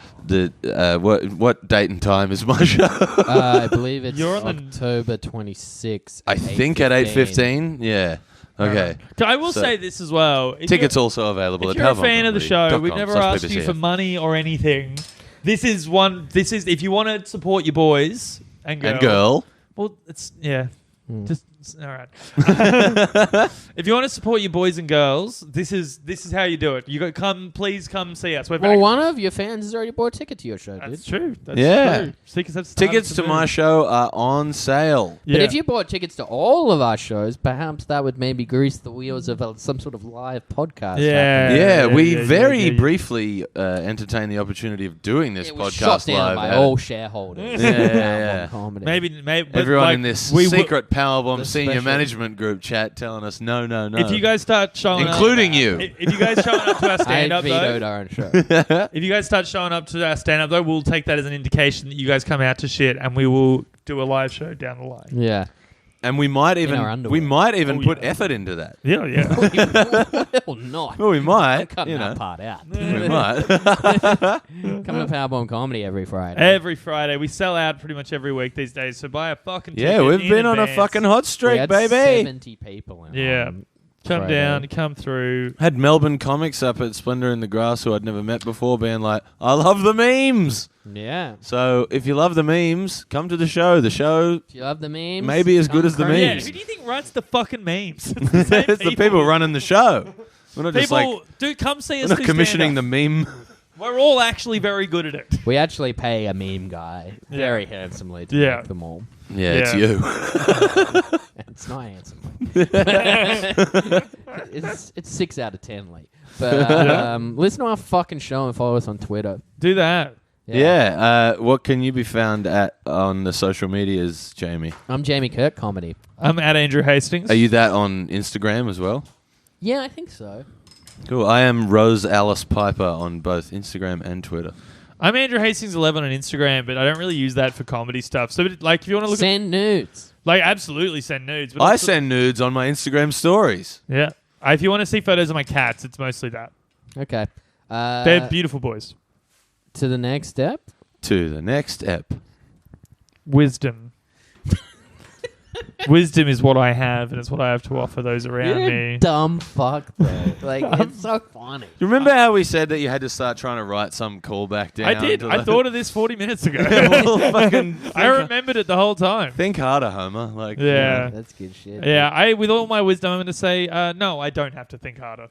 date and time is my show? I believe it's You're on the- October 26th. I think at 8:15. Yeah. Okay. I will So- say this as well. If Tickets you're- also available If at you're a fan of the show, we've never asked you for powerbombcomedy.com/PBCF. money or anything. This is if you want to support your boys and girl. And girl. Well, it's just all right. If you want to support your boys and girls, this is how you do it. Please come see us. We're Well, back. one of your fans has already bought a ticket to your show, That's dude. true. That's Yeah. true. Tickets have started Tickets to my move. show are on sale. Yeah. But if you bought tickets to all of our shows, perhaps that would maybe grease the wheels of some sort of live podcast. Yeah. Yeah, we yeah, very yeah. briefly entertained the opportunity of doing this It was shot podcast down live. by at all shareholders. Yeah, of yeah. Comedy. maybe but everyone like, in this we secret Powerbomb the senior special- management group chat telling us no. If you guys start showing Including up, you. If you guys showing up to our I stand up vetoed though, our own show. if you guys start showing up to our stand up though, we'll take that as an indication that you guys come out to shit, and we will do a live show down the line. Yeah. and we might our even underwear. Oh, put yeah. effort into that. Yeah, yeah. Well, not. Well, we might. I'm cutting You that know, part out. we might. Come to Powerbomb Comedy every Friday. Every Friday, we sell out pretty much every week these days. So buy a fucking ticket Yeah, we've in been on a advance. fucking hot We streak, had baby. 70 people in. Yeah. on Come Friday. down, come through. Had Melbourne comics up at Splendor in the Grass who I'd never met before being like, I love the memes. Yeah. So if you love the memes, come to the show. The show, If you love the memes, Maybe as good come as the crazy. Yeah, memes. who do you think writes the fucking memes? It's the same it's the people running the show. We're not just like, People, dude, come see we're us. not do commissioning the stand-up. meme. We're all actually very good at it. We actually pay a meme guy Yeah. very handsomely to Yeah. make them all. Yeah, it's Yeah. you. It's not handsomely. it's 6 out of 10, Lee. But listen to our fucking show and follow us on Twitter. Do that. Yeah. What can you be found at on the social medias, Jamie? I'm Jamie Kirk Comedy. I'm at Andrew Hastings. Are you that on Instagram as well? Yeah, I think so. Cool. I am Rose Alice Piper on both Instagram and Twitter. I'm Andrew Hastings 11 on Instagram, but I don't really use that for comedy stuff. So, like, if you want to look Send nudes. like, absolutely send nudes. But I also- send nudes on my Instagram stories. Yeah. If you want to see photos of my cats, it's mostly that. Okay. They're beautiful boys. To the next step. To the next ep. Wisdom. Wisdom is what I have, and it's what I have to offer those around You're me. a dumb fuck, though. Like, it's so funny. You remember how we said that you had to start trying to write some callback down? I did. to I the- thought of this 40 minutes ago. Well, fucking I remembered it the whole time. think harder, Homer. Like, Yeah. That's good shit. Yeah, with all my wisdom, I'm going to say, no, I don't have to think harder.